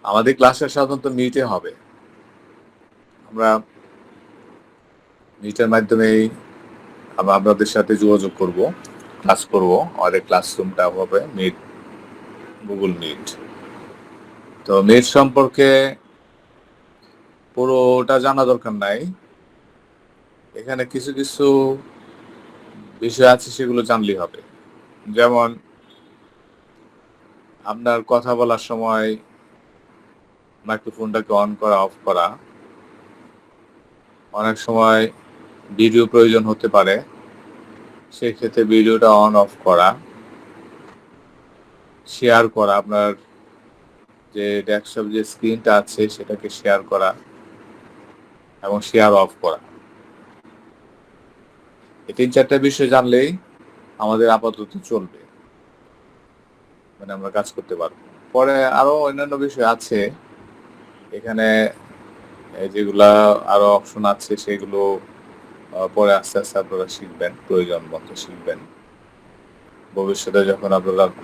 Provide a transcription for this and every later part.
আমাদের ক্লাসটা সাধারণত মিটে হবে। আমরা মিটের মাধ্যমেই আপনাদের সাথে যোগাযোগ করব, ক্লাস করব। আমাদের ক্লাসরুমটা হবে মিট, গুগল মিট। তো মিট সম্পর্কে পুরোটা জানা দরকার নাই, এখানে কিছু কিছু বিষয় আছে সেগুলো জানলেই হবে। যেমন আপনার কথা বলার সময় মাইক্রোফোনটাকে অন করা অফ করা, অনেক সময় ভিডিও প্রয়োজন হতে পারে, সেক্ষেত্রে ভিডিওটা অন অফ করা, শেয়ার করা, আপনার যে ডেস্কটপ যে স্ক্রিনটা আছে সেটাকে শেয়ার করা এবং শেয়ার অফ করা। এই 3-4টা বিষয় জানলেই আমাদের আপাতত চলবে, মানে আমরা কাজ করতে পারবো। পরে আরো অন্যান্য বিষয় আছে এখানে, যেগুলা আরো অপশন আছে সেগুলো পরে আস্তে আস্তে আপনারা শিখবেন, প্রয়োজন মতো শিখবেন। ভবিষ্যতে যখন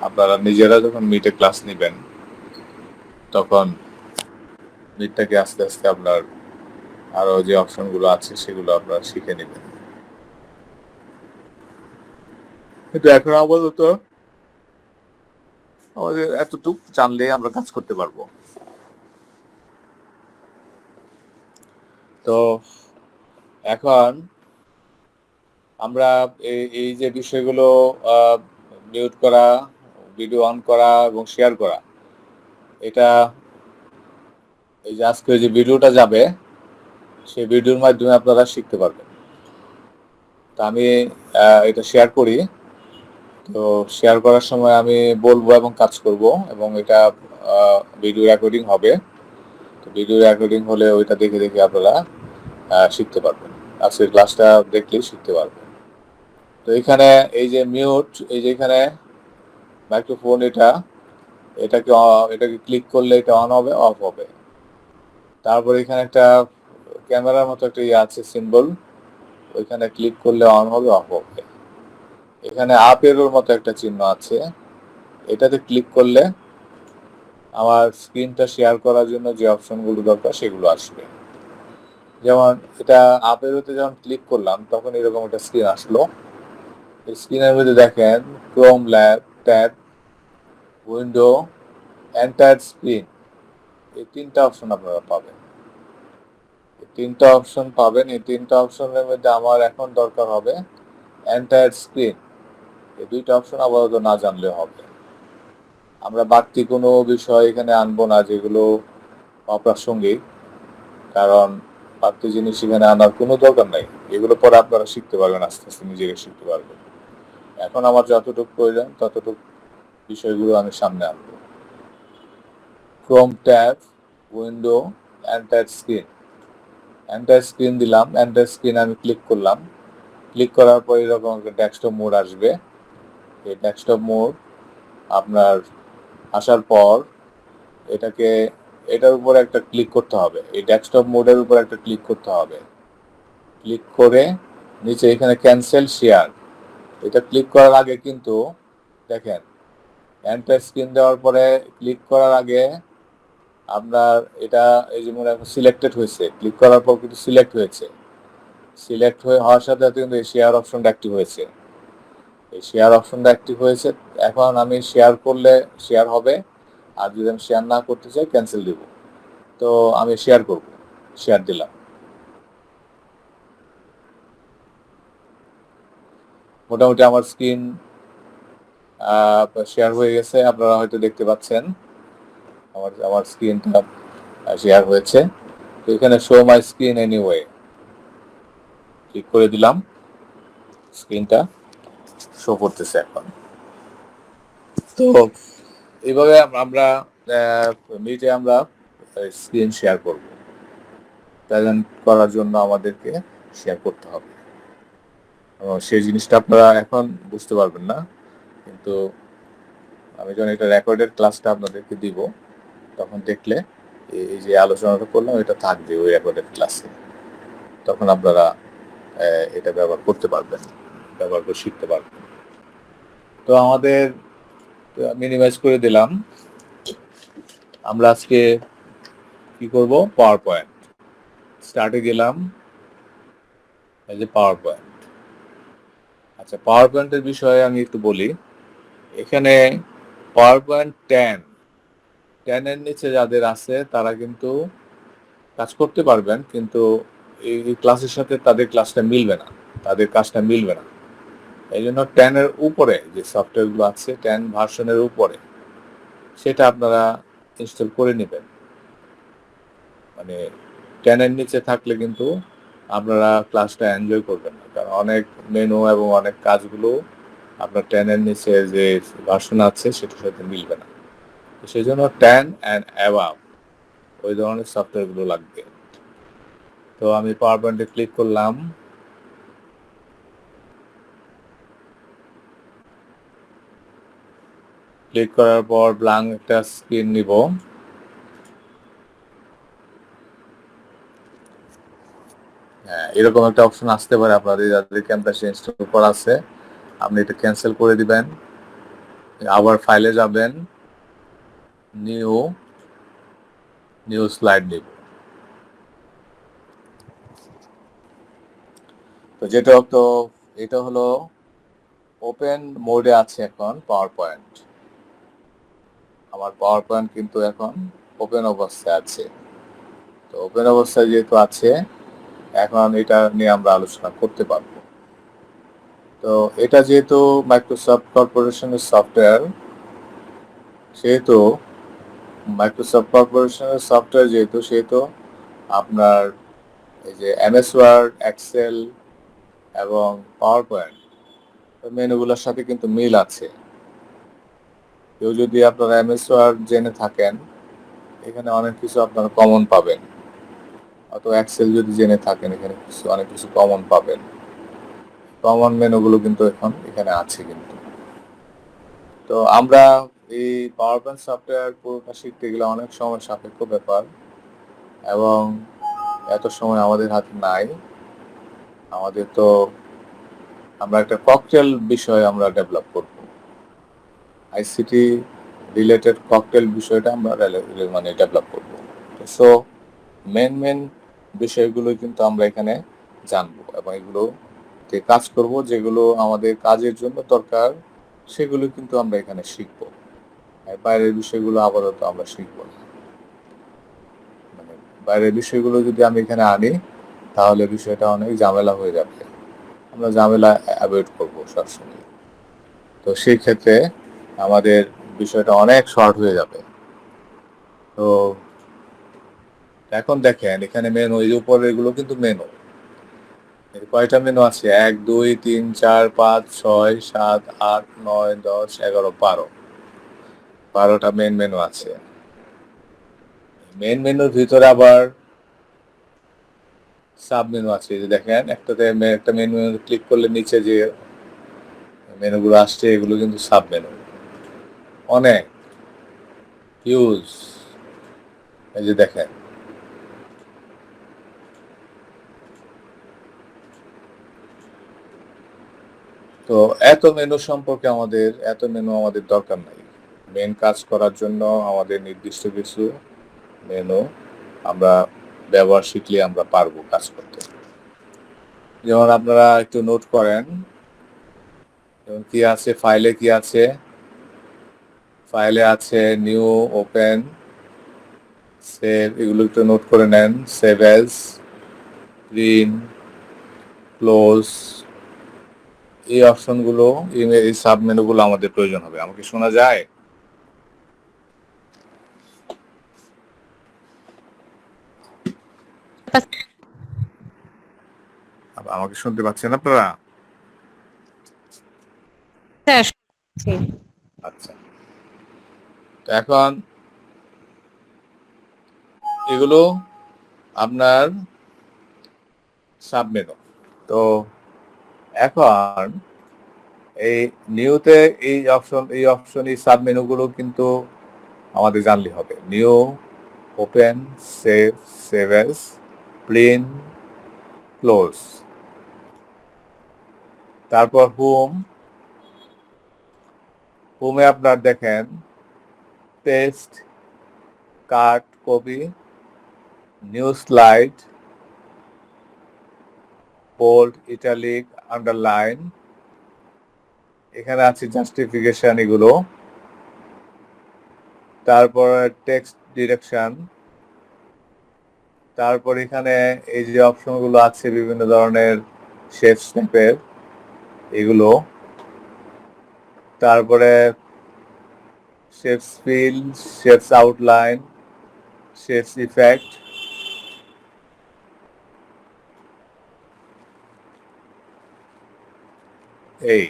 আপনারা নিজেরা যখন মিটে ক্লাস নিবেন তখন মিটটাকে আস্তে আস্তে আপনার আরো যে অপশনগুলো আছে সেগুলো আপনারা শিখে নেবেন। কিন্তু এখন আপাতত আমাদের এতটুকু জানলে আমরা কাজ করতে পারবো। তো এখন আমরা এই যে বিষয়গুলো মিউট করা, ভিডিও অন করা এবং শেয়ার করা, এটা এই যে আজকে যে ভিডিওটা যাবে সেই ভিডিওর মাধ্যমে আপনারা শিখতে পারবেন। তা আমি এটা শেয়ার করি। তো শেয়ার করার সময় আমি বলবো এবং কাজ করব, এবং এটা ভিডিও রেকর্ডিং হবে। তো ভিডিও রেকর্ডিং হলে ওইটা দেখে দেখে আপনারা শিখতে পারবেন। আজকের ক্লাসটা দেখলেই শিখতে পারবেন। তো এখানে এই যে মিউট, এই যে এখানে মাইক্রোফোন, এটাকে ক্লিক করলে এটা অন হবে অফ হবে। তারপরে এখানে একটা ক্যামেরার মতো একটা ইয়ে আছে সিম্বল, ওইখানে ক্লিক করলে অন হবে অফ হবে। এখানে আপ এরোর মতো একটা চিহ্ন আছে, এটাতে ক্লিক করলে আমার স্ক্রিনটা শেয়ার করার জন্য যে অপশনগুলো দরকার সেগুলো আসবে। যেমন এটা আপ এরোতে যখন ক্লিক করলাম তখন এরকম একটা স্ক্রিন আসলো। এই স্ক্রিনের মধ্যে দেখেন Chrome lab, tab, window, entire screen, এই 3টা অপশন আপনারা পাবেন। এই 3টা অপশন পাবেন। এই 3টা অপশনের মধ্যে আমার এখন দরকার হবে এন্টায়ার স্ক্রিন। এই 2টা অপশন আপাতত না জানলে হবে। আমরা বাড়তি কোনো বিষয় এখানে আনবো না যেগুলো অপ্রাসঙ্গিক, কারণ বাড়তি জিনিস এখানে আনার কোনো দরকার নাই। এগুলো পরে আপনারা শিখতে পারবেন, আস্তে আস্তে নিজেকে শিখতে পারবেন। এখন আমার যতটুকু প্রয়োজন ততটুকু বিষয়গুলো আমি সামনে আনবো। Chrome tab, window, entire screen. Entire screen দিলাম, এন্টায়ার স্ক্রিন আমি ক্লিক করলাম। ক্লিক করার পর এরকম একটা ডেস্কটপ মোড আসবে। এই ডেস্কটপ মোড আপনার আসার পর এটার উপর একটা ক্লিক করতে হবে, এই ডেস্কটপ মোডের উপর একটা ক্লিক করতে হবে। ক্লিক করে নিচে এখানে ক্যান্সেল শেয়ার, এটা ক্লিক করার আগে কিন্তু দেখেন এন্টার স্ক্রিন দেওয়ার পরে ক্লিক করার আগে আপনার এটা এই যে মনে হয় সিলেক্টেড হয়েছে, ক্লিক করার পর কিন্তু সিলেক্ট হয়েছে। সিলেক্ট হওয়ার সাথে সাথে কিন্তু এই শেয়ার অপশনটা অ্যাক্টিভ হয়েছে। এই শেয়ার অপশনটা অ্যাক্টিভ হয়েছে। এখন আমি শেয়ার করলে শেয়ার হবে, আর যদি আমি শেয়ার না করতে চাই ক্যান্সেল দিব। তো আমি শেয়ার করব, শেয়ার দিলাম। মোটামুটি আমার স্ক্রিন শেয়ার হয়ে গেছে, আপনারা হয়তো দেখতে পাচ্ছেন আমার স্ক্রিনটা শেয়ার হয়েছে। তো এখানে শো মাই স্ক্রিন এনিওয়ে ক্লিক করে দিলাম, স্ক্রিনটা শো করতেছে এখন। তো এইভাবে আমরা মিটে আমরা স্ক্রিন শেয়ার করব। প্রেজেন্ট করার জন্য আমাদেরকে শেয়ার করতে হবে। সেই জিনিসটা আপনারা এখন বুঝতে পারবেন না, কিন্তু আমি যখন এটা রেকর্ডেড ক্লাসটা আপনাদেরকে দিব তখন দেখলে এই যে আলোচনাটা করলাম এটা থাকবে ওই রেকর্ডেড ক্লাসে, তখন আপনারা এটা ব্যবহার করতে পারবেন, ব্যবহার করে শিখতে পারবেন। তো আমাদের মিনিমাইজ করে দিলাম। আমরা আজকে কি করব, পাওয়ার পয়েন্ট স্টার্টে গেলাম, এই যে পাওয়ার পয়েন্ট। আচ্ছা, পাওয়ার পয়েন্টের বিষয়ে আমি একটু বলি। এখানে পাওয়ার পয়েন্ট 10 এর নিচে যাদের আছে তারা কিন্তু কাজ করতে পারবেন, কিন্তু এই ক্লাসের সাথে তাদের ক্লাসটা মিলবে না, তাদের কাজটা মিলবে না। এই জন্য 10 এর উপরে যে সফটওয়্যারগুলো আছে, 10 ভার্সনের উপরে, সেটা আপনারা ইনস্টল করে নেবেন। মানে 10 এর নিচে থাকলে কিন্তু আপনারা ক্লাসটা এনজয় করবেন না, কারণ অনেক মেনু এবং অনেক কাজগুলো আপনার 10 এর নিচে যে ভার্সন আছে সেটার সাথে মিলবে না। তো সেই জন্য 10 অ্যান্ড অ্যাবাভ ওই ধরনের সফটওয়্যারগুলো লাগবে। তো আমি পাওয়ার পয়েন্টে ক্লিক করলাম। ক্লিক করার পর ব্ল্যাঙ্ক একটা স্ক্রিন নিব। হ্যাঁ, এরকম একটা অপশন আসতে পারে আপনাদের যাদের ক্যাম্পাসে ইনস্টল করা আছে। আপনি এটা ক্যান্সেল করে দিবেন, আবার ফাইলে যাবেন, নিউ নিউ স্লাইড নিব। তো এটা হলো ওপেন মোডে আছে এখন পাওয়ার পয়েন্ট। আমার পাওয়ার পয়েন্ট কিন্তু এখন ওপেন অবস্থায় আছে। তো ওপেন অবস্থায় যেহেতু আছে, এখন এটা নিয়ে আমরা আলোচনা করতে পারবো। তো এটা যেহেতু মাইক্রোসফট কর্পোরেশনের সফটওয়্যার, সেহেতু আপনার এই যে এমএস ওয়ার্ড, এক্সেল এবং পাওয়ার পয়েন্ট মেনুগুলোর সাথে কিন্তু মিল আছে। কেউ যদি আপনারা এমএস ওয়ার্ড জেনে থাকেন, এখানে অনেক কিছু আপনারা কমন পাবেন, অথবা এক্সেল যদি জেনে থাকেন, এখানে অনেক কিছু কমন পাবেন। কমন মেনুগুলো কিন্তু এখানে আছে কিন্তু। তো আমরা এই পাওয়ার পয়েন্ট সফটওয়্যার পুরোটা শিখতে গেলে অনেক সময় সাপেক্ষ ব্যাপার, এবং এত সময় আমাদের হাতে নাই। আমরা একটা ককটেল বিষয় আমরা ডেভেলপ করব, আইসিটি রিলেটেড ককটেল বিষয়টা আমরা মানে ডেভেলপ করব। সো মেন বিষয়গুলো কিন্তু আমরা এখানে জানবো এবং এগুলোতে কাজ করব। যেগুলো আমাদের কাজের জন্য দরকার সেগুলো কিন্তু আমরা এখানে শিখব। বাইরের বিষয়গুলো আপাতত আমরা শিখব না। মানে বাইরের বিষয়গুলো যদি আমি এখানে আনি, তাহলে বিষয়টা অনেক ঝামেলা হয়ে যাবে। আমরা ঝামেলা অ্যাভয়েড করবো সবসময়। তো সেই ক্ষেত্রে আমাদের বিষয়টা অনেক শর্ট হয়ে যাবে। তো এখন দেখেন, এখানে মেনু, এই যে উপরে এগুলো কিন্তু মেনু। কয়টা মেনু আছে? 1, 2, 3, 4, 5, 6, 7, 8, 9, 10, 11, 12। 12টা মেন মেনু আছে। মেন মেনুর ভিতরে আবার সাব মেনু আছে। যে দেখেন, একটা মেনু ক্লিক করলে নিচে যে মেনুগুলো আসছে, এগুলো কিন্তু সাব মেনু, অনেক হিউজ। এই যে দেখেন, তো এত মেনু আমাদের দরকার নাই। মেন কাজ করার জন্য আমাদের নির্দিষ্ট কিছু মেনু আমরা ব্যবহার শিখলে আমরা পারবো কাজ করতে। যেমন আপনারা একটু নোট করেন, যেমন কি আছে ফাইলে আছে নিউ, ওপেন, সেভ, এগুলো একটু নোট করে নেন। সেভ এজ, প্রিন্ট, ক্লোজ, এই অপশনগুলো, এই সাব মেনুগুলো আমাদের প্রয়োজন হবে। আমাকে শোনা যায়? আমাকে শুনতে পাচ্ছেন আপনারা? আচ্ছা, তো এখন এগুলো আপনার সাব মেনু। তো এখন এই নিউতে এই সাব মেনুগুলো কিন্তু আমাদের জানলে হবে। New, open, save as, print, close. তারপর হোমে আপনার দেখেন paste, cut, copy, new slide, bold, italic, underline, এখানে আছে জাস্টিফিকেশন এগুলো। তারপর টেক্সট ডিরেকশন, তারপর এখানে এই যে অপশনগুলো আছে বিভিন্ন ধরনের শেপ স্ন্যাপের এগুলো, তারপরে shapes fill, shapes outline, shapes effect, এই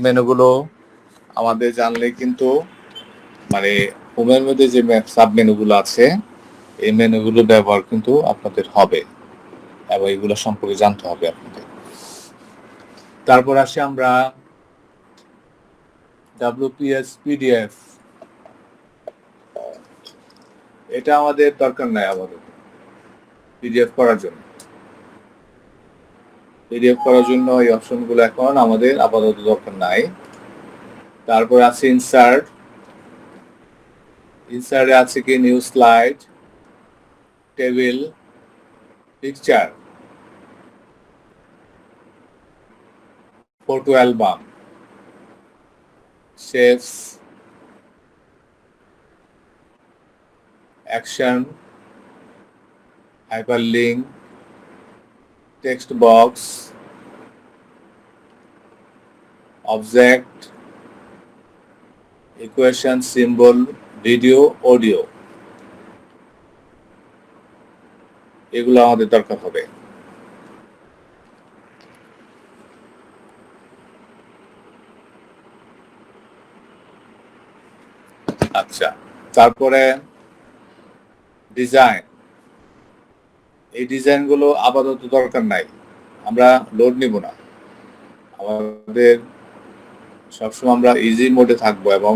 মেনুগুলো আমাদের জানলে কিন্তু মানে হোমের মধ্যে যে সাব মেনুগুলো আছে এই মেনুগুলো ব্যবহার কিন্তু আপনাদের হবে এবং এগুলো সম্পর্কে জানতে হবে আপনাদের। তারপর আসি আমরা WPS PDF, এটা আমাদের দরকার নাই আপাতত পিডিএফ করার জন্য। পিডিএফ করার জন্য এই অপশনগুলো এখন আমাদের আপাতত দরকার নাই। তারপর আছে ইনসার্ট, ইনসার্টে আছে কি new slide, table, picture, photo album, shapes, action, hyperlink, text box, object, equation, symbol, video, audio, এগুলো আমাদের দরকার হবে। আচ্ছা, তারপরে ডিজাইন, এই ডিজাইনগুলো আপাতত দরকার নাই, আমরা লোড নিব না। আমাদের সবসময় আমরা ইজি মোডে থাকবো এবং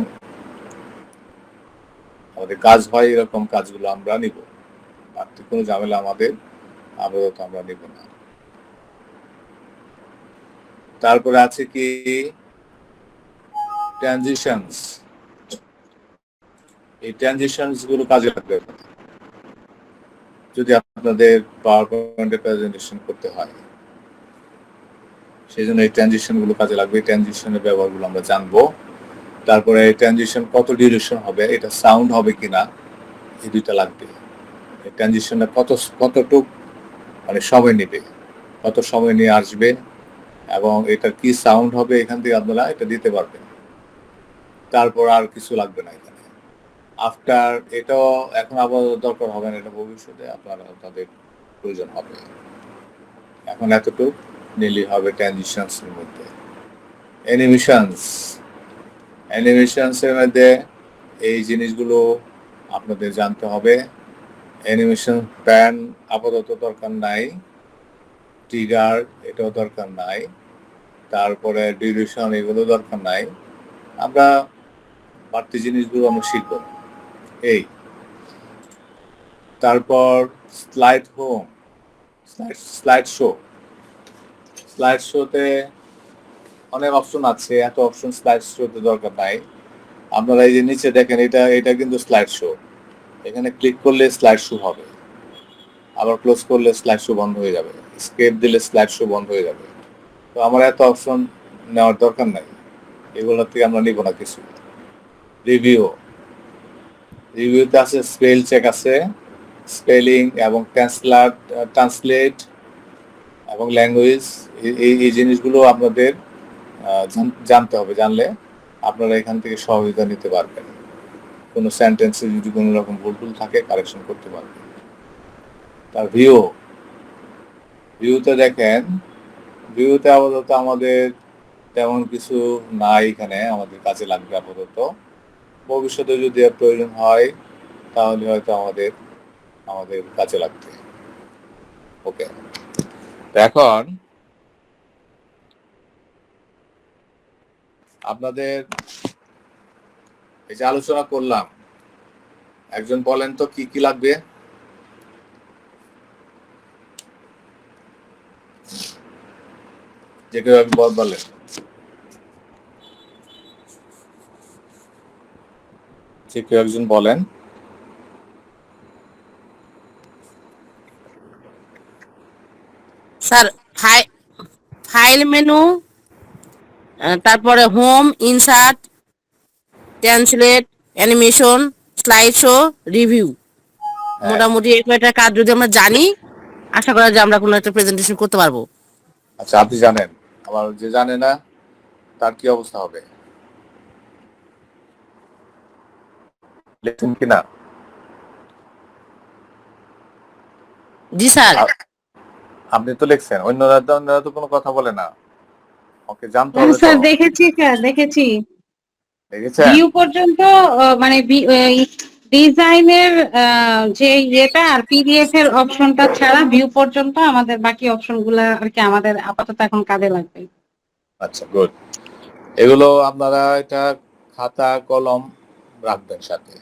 আমাদের কাজ হয় এরকম কাজগুলো আমরা নিব, বাড়তি কোনো ঝামেলা আমাদের আপাতত আমরা নিব না। তারপরে আছে কি ট্রানজিশনস, এই ট্রানজিশনস গুলো কাজে লাগবে যদি আপনাদের পাওয়ার পয়েন্টে প্রেজেন্টেশন করতে হয়, সেই জন্য এই ট্রানজিশন গুলো কাজে লাগবে। এই ট্রানজিশনের ব্যবহারগুলো আমরা জানবো। তারপরে এই ট্রানজিশন কত ডিউরেশন হবে, এটা সাউন্ড হবে কিনা, এই দুইটা লাগবে। এই ট্রানজিশনটা কতটুক মানে সময় নেবে, কত সময় নিয়ে আসবে এবং এটা কি সাউন্ড হবে, এখান থেকে আপনারা এটা দিতে পারবেন। তারপর আর কিছু লাগবে না এখানে। আফটার, এটাও এখন আপাতত দরকার হবে না, এটা ভবিষ্যতে আপনারা তাদের প্রয়োজন হবে। এখন এতটুকু নিলেই হবে ট্রানজিশনস এর মধ্যে। অ্যানিমেশনস, অ্যানিমেশনস এর মধ্যে এই জিনিসগুলো আপনাদের জানতে হবে। অ্যানিমেশন প্যান আপাতত দরকার নাই, ট্রিগার এটাও দরকার নাই, তারপরে ডিউরেশন এগুলো দরকার নাই। আমরা বাড়তি জিনিসগুলো আমরা শিখব এই। তারপর slide home, slide show, slide শোতে অনেক অপশন আছে, এত অপশন স্লাইড শোতে দরকার নাই। আপনারা এই যে নিচে দেখেন এটা কিন্তু স্লাইড শো, এখানে ক্লিক করলে স্লাইড শো হবে, আবার ক্লোজ করলে স্লাইড শো বন্ধ হয়ে যাবে, স্কেপ দিলে স্লাইড শো বন্ধ হয়ে যাবে। তো আমার এত অপশন নেওয়ার দরকার নাই, এগুলোর থেকে আমরা নিব না কিছু। রিভিউ, রিভিউতে আছে স্পেল চেক আছে, স্পেলিং এবং ট্রান্সলেট এবং ল্যাঙ্গুয়েজ, এই জিনিসগুলো আপনাদের জানতে হবে। জানলে আপনারা এখান থেকে সহযোগিতা নিতে পারবেন, কোনো সেন্টেন্সে যদি কোনো রকম ভুল থাকে কারেকশন করতে পারবেন। তার ভিউতে দেখেন, ভিউতে আপাতত আমাদের তেমন কিছু নাই, এখানে আমাদের কাজে লাগবে আপাতত। ভবিষ্যতে যদি এর প্রয়োজন হয় তাহলে হয়তো আমাদের কাজে লাগবে। ওকে, এখন আপনাদের এই যে আলোচনা করলাম, একজন বলেন তো কি কি লাগবে? যে কেউ বলেন। যে কেউ একজন বলেন। স্যার ফাইল মেনু, তারপরে home, insert, translate, animation, slide show, review. হ্যাঁ, মোটামুটি এই কয়টা কাজ যদি আমরা জানি, আশা করা যায় আমরা কোনো একটা প্রেজেন্টেশন করতে পারবো। আচ্ছা আপনি জানেন, আমার যে জানে না তার কি অবস্থা হবে, লিখছেন কিনা? জি স্যার। আপনি তো লিখছেন, অন্যরা তো কোনো কথা বলে না, ওকে জানতে হবে তো। স্যার দেখেছি, স্যার দেখেছি দেখেছেন? ভিউ পর্যন্ত, মানে ডিজাইনের যে ইয়েটা আর পিডিএফ এর অপশনটা ছাড়া ভিউ পর্যন্ত আমাদের বাকি অপশন গুলা আর কি আমাদের আপাতত এখন কাজে লাগবে। আচ্ছা গুড। এগুলো আপনারা এটা খাতা কলম রাখবেন সাথে,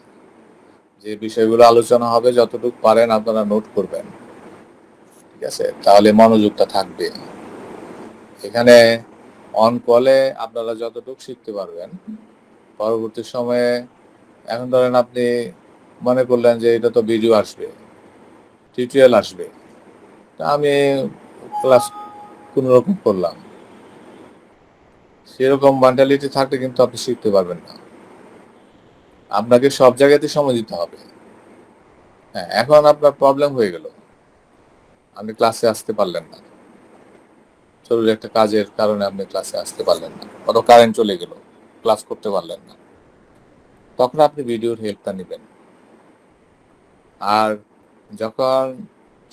যে বিষয়গুলো আলোচনা হবে যতটুকু পারেন আপনারা নোট করবেন, ঠিক আছে? তাহলে মনোযোগটা থাকবে এখানে। অন কলে আপনারা যতটুকু শিখতে পারবেন, পরবর্তী সময়ে এখন ধরেন আপনি মনে করলেন যে এটা তো ভিডিও আসবে, টিউটোরিয়াল আসবে, তা আমি ক্লাস কোন রকম করলাম, সেরকম মেন্টালিটি থাকলে কিন্তু আপনি শিখতে পারবেন না। আপনাকে সব জায়গাতে সময় দিতে হবে। হ্যাঁ, এখন আপনার প্রবলেম হয়ে গেল, আপনি ক্লাসে আসতে পারলেন না, জরুরি একটা কাজের কারণে আপনি ক্লাসে আসতে পারলেন না, অত কারেন্ট চলে গেল, ক্লাস করতে পারলেন না, তখন আপনি ভিডিওর হেল্পটা নেবেন। আর যখন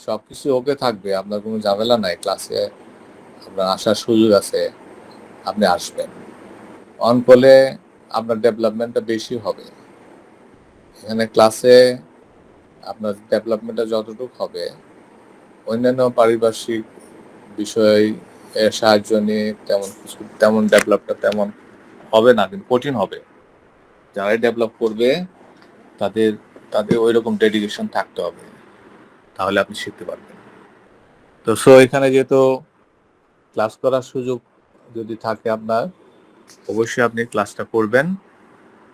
সবকিছু ওকে থাকবে, আপনার কোনো ঝামেলা নাই, ক্লাসে আপনার আসার সুযোগ আছে, আপনি আসবেন। অন করলে আপনার ডেভেলপমেন্টটা বেশি হবে। এখানে ক্লাসে আপনার ডেভেলপমেন্টটা যতটুকু হবে, অন্যান্য পারিপার্শ্বিক বিষয় এর সাহায্য নিয়ে তেমন কিছু, তেমন ডেভেলপটা তেমন হবে না, কিন্তু কঠিন হবে। যারাই ডেভেলপ করবে তাদের তাদের ওই রকম ডেডিকেশন থাকতে হবে, তাহলে আপনি শিখতে পারবেন। তো এখানে যেহেতু ক্লাস করার সুযোগ যদি থাকে আপনার, অবশ্যই আপনি ক্লাসটা করবেন,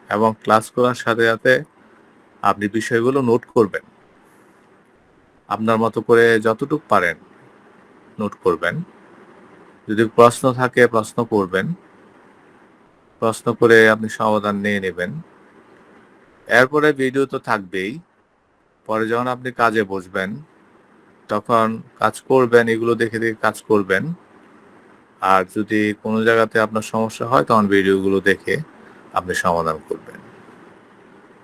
এবং ক্লাস করার সাথে সাথে আপনি বিষয়গুলো নোট করবেন, আপনার মতো করে যতটুকু পারেন নোট করবেন। যদি প্রশ্ন থাকে প্রশ্ন করবেন, প্রশ্ন করে আপনি সমাধান নিয়ে নেবেন। এরপরে ভিডিও তো থাকবেই, পরে যখন আপনি কাজে বসবেন তখন কাজ করবেন, এগুলো দেখে দেখে কাজ করবেন। আর যদি কোনো জায়গাতে আপনার সমস্যা হয় তখন ভিডিওগুলো দেখে আপনি সমাধান করবেন।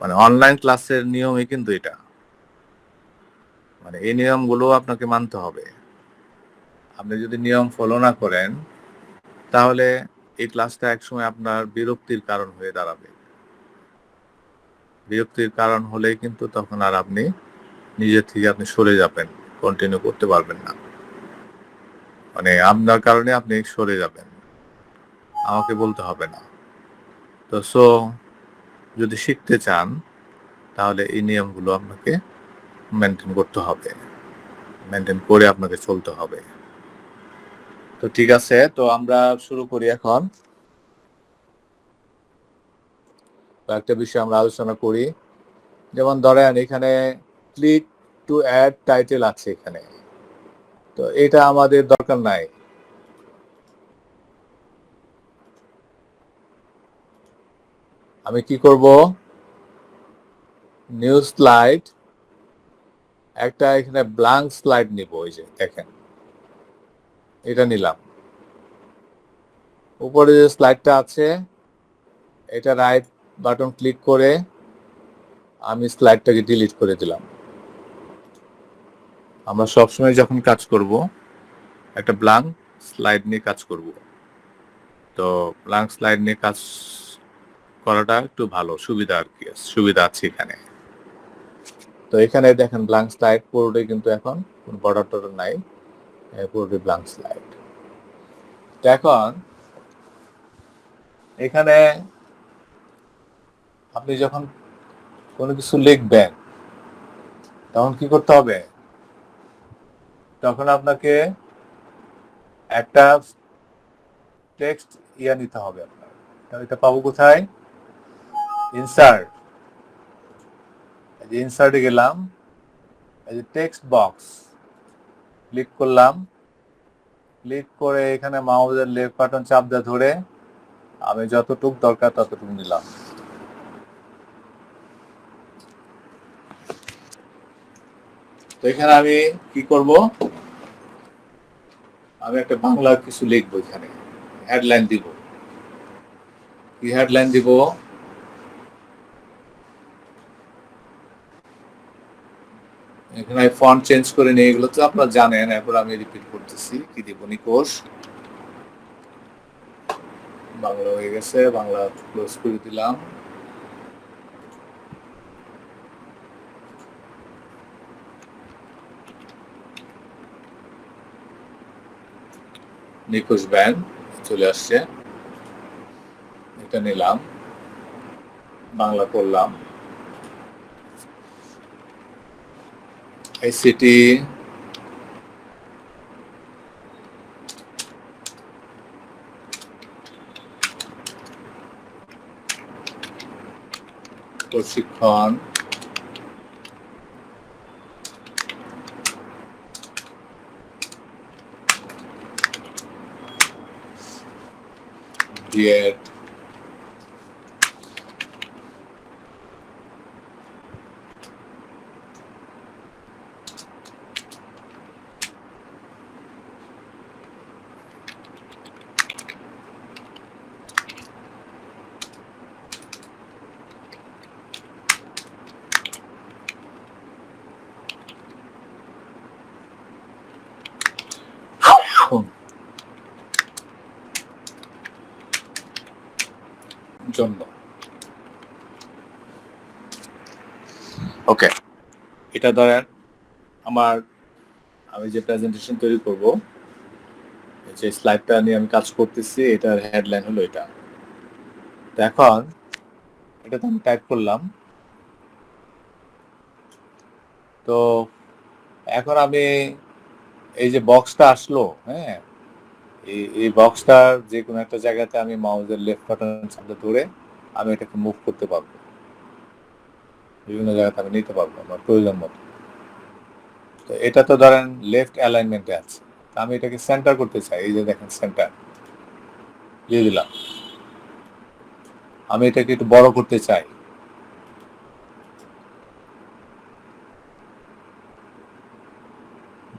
মানে অনলাইন ক্লাসের নিয়মই কিন্তু এটা, মানে এই নিয়মগুলো আপনাকে মানতে হবে। আপনি যদি নিয়ম ফলো না করেন তাহলে এই ক্লাসটা একসময় আপনার বিরক্তির কারণ হয়ে দাঁড়াবে। বিরক্তির কারণ হলেই কিন্তু তখন আর আপনি নিজের থেকে আপনি সরে যাবেন, কন্টিনিউ করতে পারবেন না, মানে আপনার কারণে আপনি সরে যাবেন, আমাকে বলতে হবে না। তো যদি শিখতে চান তাহলে এই নিয়মগুলো আপনাকে মেনটেন করতে হবে, মেনটেন করে আপনাকে চলতে হবে। তো ঠিক আছে, তো আমরা শুরু করি এখন। একটা বিষয় আমরা আলোচনা করি, যেমন ধরেন এখানে ক্লিক টু অ্যাড টাইটেল আছে এখানে, তো এটা আমাদের দরকার নাই। আমি কি করব, নিউ স্লাইড, একটা এখানে ব্ল্যাঙ্ক স্লাইড নিব, ওই যে দেখেন এটা নিলাম। উপরে যে স্লাইডটা আছে এটা রাইট বাটন ক্লিক করে আমি স্লাইডটাকে ডিলিট করে দিলাম। আমরা সবসময় যখন কাজ করব একটা ব্ল্যাঙ্ক স্লাইড নিয়ে কাজ করব, তো ব্ল্যাঙ্ক স্লাইড নিয়ে কাজ করাটা একটু ভালো, সুবিধা আর কি, সুবিধা আছে এখানে। তো এখানে দেখেন ব্ল্যাঙ্ক স্লাইড পুরোটাই কিন্তু এখন কোনো বর্ডার টর্ডার নাই, পুরোটাই ব্ল্যাঙ্ক স্লাইড। তো এখন এখানে আপনি যখন কোনো কিছু লিখবেন তখন কি করতে হবে, তখন আপনাকে একটা টেক্সট নিতে হবে আপনার। এটা পাবো কোথায়, ইনসার্ট, এই যে ইনসার্টে গেলাম, এই যে টেক্সট বক্স ক্লিক করলাম, ক্লিক করে এখানে মাউসের লেফট বাটন চাপ দিয়ে ধরে আমি যতটুক দরকার ততটুকু নিলাম। তো এখানে আমি কি করব, আমি একটা বাংলা কিছু লিখবো, এখানে হেডলাইন দিব। কি হেডলাইন দিব? এখানে আমি ফন্ট চেঞ্জ করে নিয়ে, এগুলো তো আপনারা জানেন, এরপর আমি রিপিট করতেছি। কি দিব? নিকোষ বাংলা হয়ে গেছে, বাংলা ক্লোজ করে দিলাম। নিকোষ ব্যান্ড চলে আসছে, এটা নিলাম, বাংলা করলাম। আইসিটি প্রশিক্ষণ বিএড জন্য। ওকে, এটা ধরেন আমি যে প্রেজেন্টেশন তৈরি করব, যে স্লাইডটা নিয়ে আমি কাজ করতেছি, এটার হেডলাইন হলো এটা। তো এখন এটা তো আমি টাইপ করলাম। তো এখন আমি এই যে বক্সটা আসলো, হ্যাঁ, এই বক্সটার যে কোনো একটা জায়গাতে আমি মাউসের লেফট বাটন চাপতে ধরে আমি এটাকে মুভ করতে পারবো, বিভিন্ন জায়গাতে আমি নিতে পারবো আমার প্রয়োজন মতো। তো এটা তো ধরেন লেফট অ্যালাইনমেন্টে আছে, আমি এটাকে সেন্টার করতে চাই। এই যে দেখেন সেন্টার দিয়ে দিলাম। আমি এটাকে একটু বড় করতে চাই,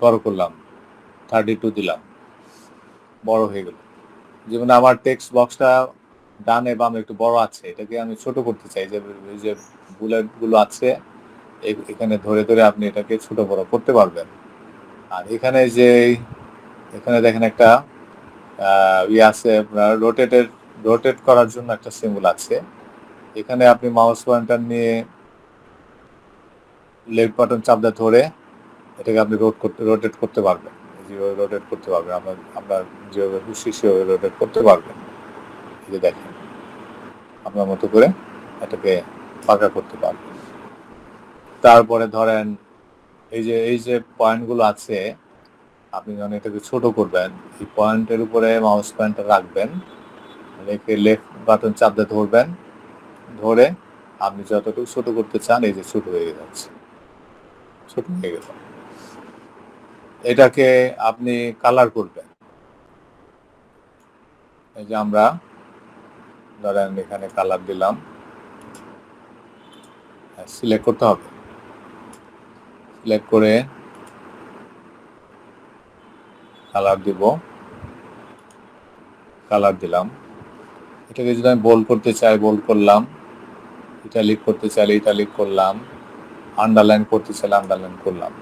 বড় করলাম, 32 দিলাম, বড় হয়ে গেল। যেমন আমার টেক্সট বক্সটা ডানে বামে একটু বড় আছে, এটাকে আমি ছোট করতে চাই। যে বুলেট গুলো আছে এখানে ধরে ধরে আপনি এটাকে ছোট বড় করতে পারবেন। আর এখানে দেখেন একটা আছে আপনার রোটেট করার জন্য একটা সিম্বল আছে। এখানে আপনি মাউস পয়েন্টার নিয়ে লেফট বাটন চাপ দিয়ে ধরে এটাকে আপনি রোটেট করতে পারবেন, যেভাবে রোটেট করতে পারবেন আপনার যেভাবে খুশি সেভাবে রোটেট করতে পারবেন। এই যে দেখেন, আপনার মতো করে এটাকে পাকা করতে পারবেন। তারপরে ধরেন এই যে পয়েন্টগুলো আছে, আপনি যখন এটাকে ছোট করবেন, এই পয়েন্টের উপরে মাউস পয়েন্টার রাখবেন, রেখে লেফট বাটন চাপ দিয়ে ধরবেন, ধরে আপনি যতটুকু ছোট করতে চান, এই যে ছোট হয়ে যাচ্ছে, ছোট হয়ে গেল। এটাকে আপনি কালার করবেন। এই যে আমরা ধরেন এখানে কালার দিলাম, সিলেক্ট করতে হবে, সিলেক্ট করে কালার দিব, কালার দিলাম। এটাকে যদি আমি বোল্ড করতে চাই বোল্ড করলাম, ইটালিক করতে চাইলে ইটালিক করলাম, আন্ডারলাইন করতে চাইলে আন্ডারলাইন করলাম।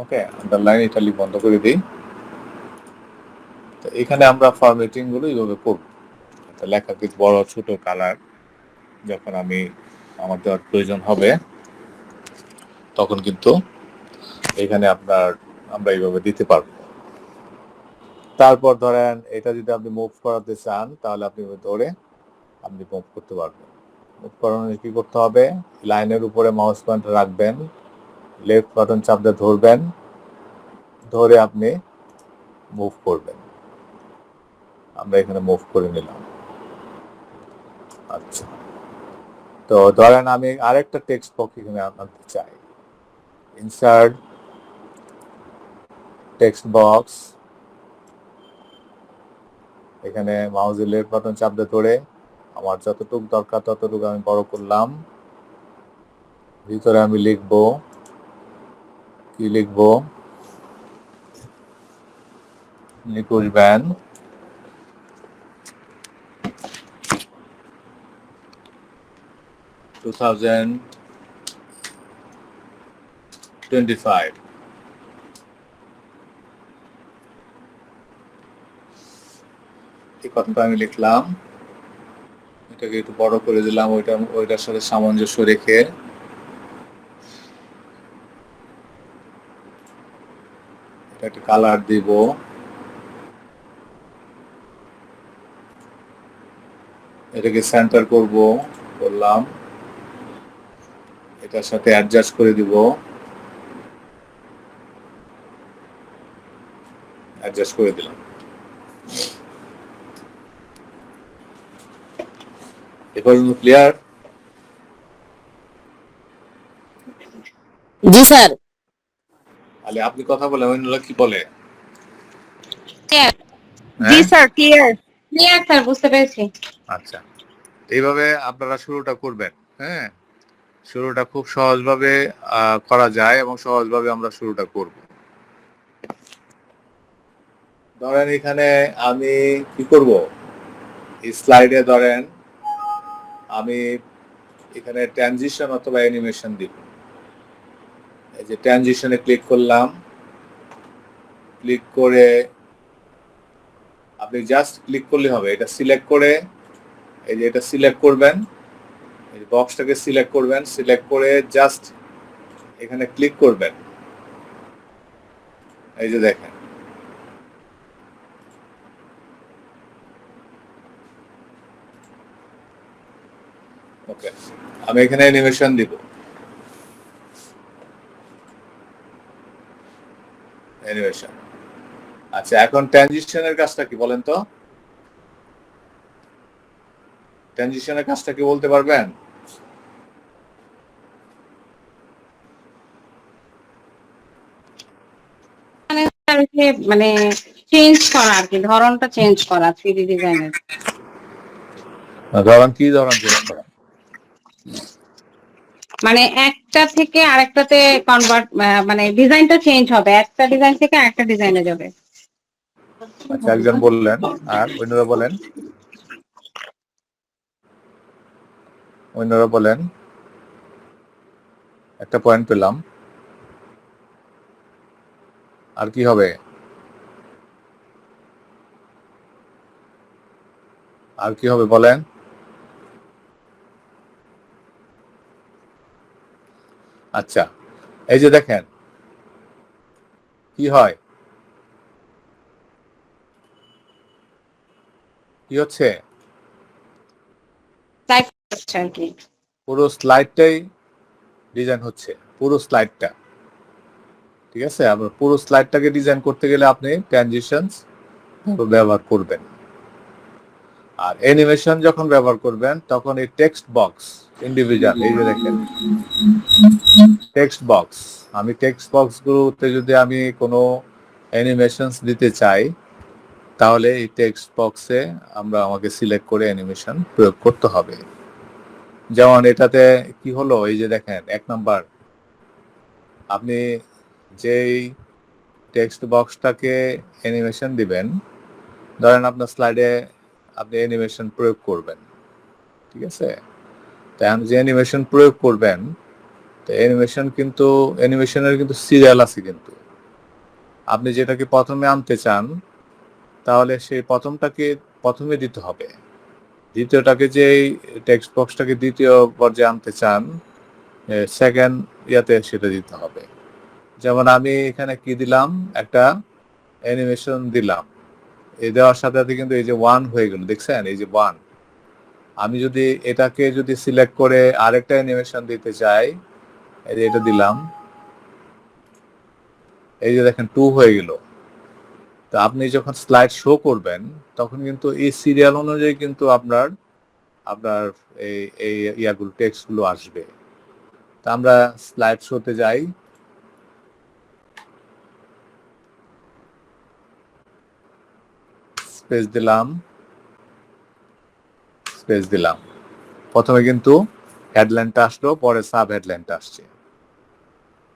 ওকে, আন্ডারলাইন ইটালিক বন্ধ করে দিই। তো এখানে আমরা ফরম্যাটিং গুলো এইভাবে করব। লেখা কি বড় ছোট কালার যখন আমার দেওয়ার প্রয়োজন হবে, তখন কিন্তু এখানে আমরা এইভাবে দিতে পারবো। তারপর ধরেন এটা যদি আপনি মুভ করাতে চান, তাহলে আপনি ধরে আপনি মুভ করতে পারবেন। মুভ করানোর কি করতে হবে? লাইনের উপরে মাউস পয়েন্টার রাখবেন, লেফট বাটন চাপ দিয়ে ধরবেন, ধরে আপনি মুভ করবেন। আমরা এখানে মুভ করে নিলাম। আচ্ছা, তো ধরেন আমি আরেকটা টেক্সট বক্স এখানে আনতে চাই। ইনসার্ট টেক্সট বক্স, এখানে মাউসের লেফট বাটন চাপ দিয়ে ধরে আমার যতটুকু দরকার ততটুকু আমি বড় করলাম। ভিতরে আমি লিখবো, কি লিখবো, নিকুশ ব্যান। টু 2025 এই কথাটা আমি লিখলাম, এটাকে একটু বড় করে দিলাম ওইটার সাথে সামঞ্জস্য রেখে। এটা একটা কালার দিব, এটাকে সেন্টার করলাম, এটার সাথে অ্যাডজাস্ট করে দিব, অ্যাডজাস্ট করে দিলাম। এ পর্যন্ত ক্লিয়ার? জি স্যার। তাহলে আপনি কথা বলে অন্যরা কি বলে? জি হ্যাঁ, স্যার, ক্লিয়ার ক্লিয়ার স্যার, বুঝতে পেরেছি। আচ্ছা, এইভাবে আপনারা শুরুটা করবেন। হ্যাঁ, শুরুটা খুব সহজভাবে করা যায় এবং সহজভাবে আমরা শুরুটা করব। ধরেন এখানে আমি কি করব, স্লাইডে ধরেন আমি এখানে ট্রানজিশন অথবা অ্যানিমেশন দিব। এই যে ট্রানজিশনে ক্লিক করলাম, ক্লিক করে আপনি জাস্ট ক্লিক করলে হবে, এটা সিলেক্ট করে এই যে এটা সিলেক্ট করবেন, এই বক্সটাকে সিলেক্ট করবেন, সিলেক্ট করে জাস্ট এখানে ক্লিক করবেন। এই যে দেখেন, ওকে, আমি এখানে অ্যানিমেশন দিব, অ্যানিমেশন। আচ্ছা, এখন ট্রানজিশনের কাজটা কি বলেন তো? ট্রানজিশনের কাজটা কি বলতে পারবেন? মানে স্যার, ওই যে মানে চেঞ্জ করা আর কি, ধরনটা চেঞ্জ করা 3D ডিজাইনের। ধরেন কি ধরন চেঞ্জ করা? মানে একটা থেকে আরেকটাতে কনভার্ট, মানে ডিজাইনটা চেঞ্জ হবে, একটা ডিজাইন থেকে আরেকটা ডিজাইনে যাবে। আচ্ছা, একজন বললেন, আর অন্যরা বলেন, অন্যরা বলেন। একটা পয়েন্ট পেলাম, আর কি হবে? আর কি হবে বলেন? আচ্ছা, এই যে দেখেন কি হয়, কি হচ্ছে, টাইপ করছে আর কি। পুরো স্লাইডটাই ডিজাইন হচ্ছে, পুরো স্লাইডটা। ঠিক আছে, আপনার পুরো স্লাইডটাকে ডিজাইন করতে গেলে আপনি ট্রানজিশনস ব্যবহার করবেন। আর অ্যানিমেশন যখন ব্যবহার করবেন তখন এই টেক্সট বক্স ইন্ডিভিজুয়াল, এই যে দেখেন টেক্সট বক্স, আমি টেক্সট বক্সগুলোতে যদি আমি কোনো অ্যানিমেশনস দিতে চাই তাহলে এই টেক্সট বক্সে আমাকে সিলেক্ট করে অ্যানিমেশন প্রয়োগ করতে হবে। যেমন এটাতে কি হলো, এই যে দেখেন 1 নাম্বার, আপনি যেই টেক্সট বক্সটাকে অ্যানিমেশন দিবেন, ধরেন আপনার স্লাইডে আপনি অ্যানিমেশন প্রয়োগ করবেন, ঠিক আছে? তাই আপনি যে অ্যানিমেশন প্রয়োগ করবেন, তো অ্যানিমেশনের কিন্তু সিরিয়াল আছে, কিন্তু আপনি যেটাকে প্রথমে আনতে চান তাহলে সেই প্রথমটাকে প্রথমে দিতে হবে, দ্বিতীয়টাকে যে টেক্সট বক্সটাকে দ্বিতীয় পর্যায়ে আনতে চান সেকেন্ড ইয়াতে সেটা দিতে হবে। যেমন আমি এখানে কি দিলাম, একটা অ্যানিমেশন দিলাম, এই দেওয়ার সাথে সাথে কিন্তু এই যে 1 হয়ে গেল, দেখছেন এই যে 1। আমি যদি এটাকে সিলেক্ট করে আরেকটা অ্যানিমেশন দিতে চাই, এই যে এটা দিলাম, এই যে দেখেন 2 হয়ে গেল। তো আপনি যখন স্লাইড শো করবেন তখন কিন্তু এই সিরিয়াল অনুযায়ী কিন্তু আপনার আপনার এই এই ইয়াগুলো টেক্সটগুলো আসবে। তা আমরা স্লাইড শোতে যাই, স্পেস দিলাম, স্পেস দিলাম। প্রথমে কিন্তু হেডলাইনটা আসলো, পরে সাব হেডলাইনটা আসছে।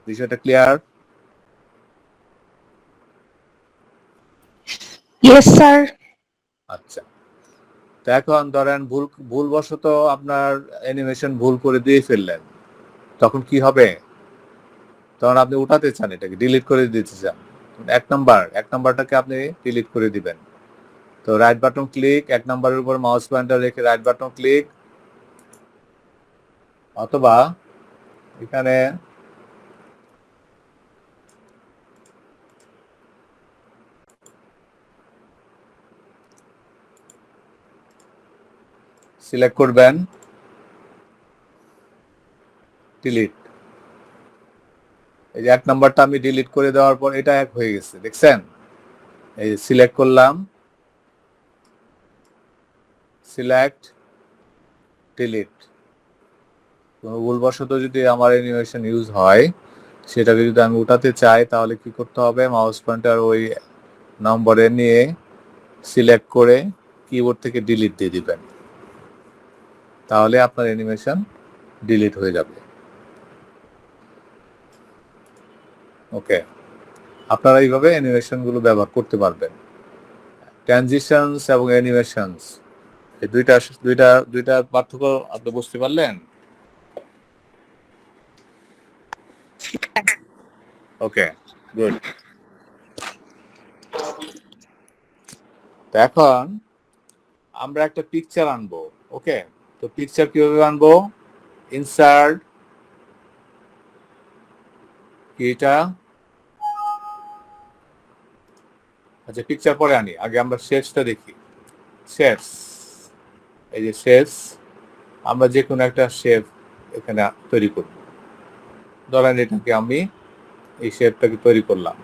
বিষয়টা ক্লিয়ার? Yes sir. আচ্ছা, তো এখন ধরেন ভুলবশত আপনার অ্যানিমেশন ভুল করে দিয়ে ফেললেন, তখন কি হবে? তখন আপনি উঠাতে চান, এটাকে ডিলিট করে দিতে চান। এক নাম্বারটাকে আপনি ডিলিট করে দিবেন। তো রাইট বাটন ক্লিক, 1 নাম্বারের উপর মাউস পয়েন্টার রেখে রাইট বাটন ক্লিক, অথবা এখানে সিলেক্ট করবেন ডিলিট। এই যে 1 নাম্বারটা আমি ডিলিট করে দেওয়ার পর এটা এক হয়ে গেছে, দেখছেন? এই সিলেক্ট করলাম, সিলেক্ট, ডিলিট। কোনো ভুলবশত যদি আমার অ্যানিমেশন ইউজ হয়, সেটাকে যদি আমি উঠাতে চাই, তাহলে কি করতে হবে? মাউস পয়েন্টার ওই নম্বরে নিয়ে সিলেক্ট করে কিবোর্ড থেকে ডিলিট দিয়ে দিবেন, তাহলে আপনার অ্যানিমেশন ডিলিট হয়ে যাবে। ওকে, আপনারা এইভাবে অ্যানিমেশন গুলো ব্যবহার করতে পারবেন। ট্রানজিশনস এবং অ্যানিমেশনস, এই দুইটা পার্থক্য আপনি বুঝতে পারলেন? ওকে, গুড। তো এখন আমরা একটা পিকচার আনবো। ওকে, তো পিকচার কিভাবে আনবো? ইনসার্ট, এটা, আচ্ছা পিকচার পরে আনি, আগে আমরা শেপসটা দেখি। শেপস, এই যে শেপস, আমরা যে কোনো একটা শেপ এখানে তৈরি করব। ধরেন এটাকে আমি এই শেপটাকে তৈরি করলাম।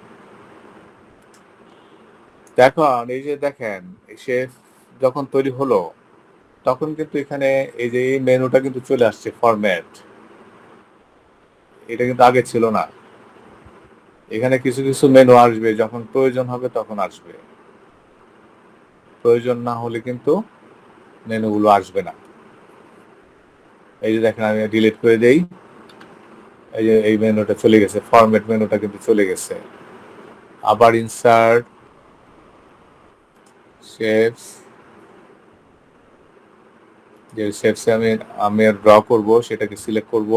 এখন এই যে দেখেন, এই শেপ যখন তৈরি হলো, তখন কিন্তু এখানে এই যে এই মেনুটা কিন্তু চলে আসছে, ফরম্যাট। এটা কিন্তু আগে ছিল না। এখানে কিছু কিছু মেনু আসবে, যখন প্রয়োজন হবে তখন আসবে, প্রয়োজন না হলে কিন্তু মেনুগুলো আসবে না। এই যে দেখেন, আমি ডিলিট করে দেই, এই যে এই মেনুটা চলে গেছে, ফরম্যাট মেনুটা কিন্তু চলে গেছে। আবার ইনসার্ট, শেপস, যে শেপসে আমি ড্র করব সেটাকে সিলেক্ট করব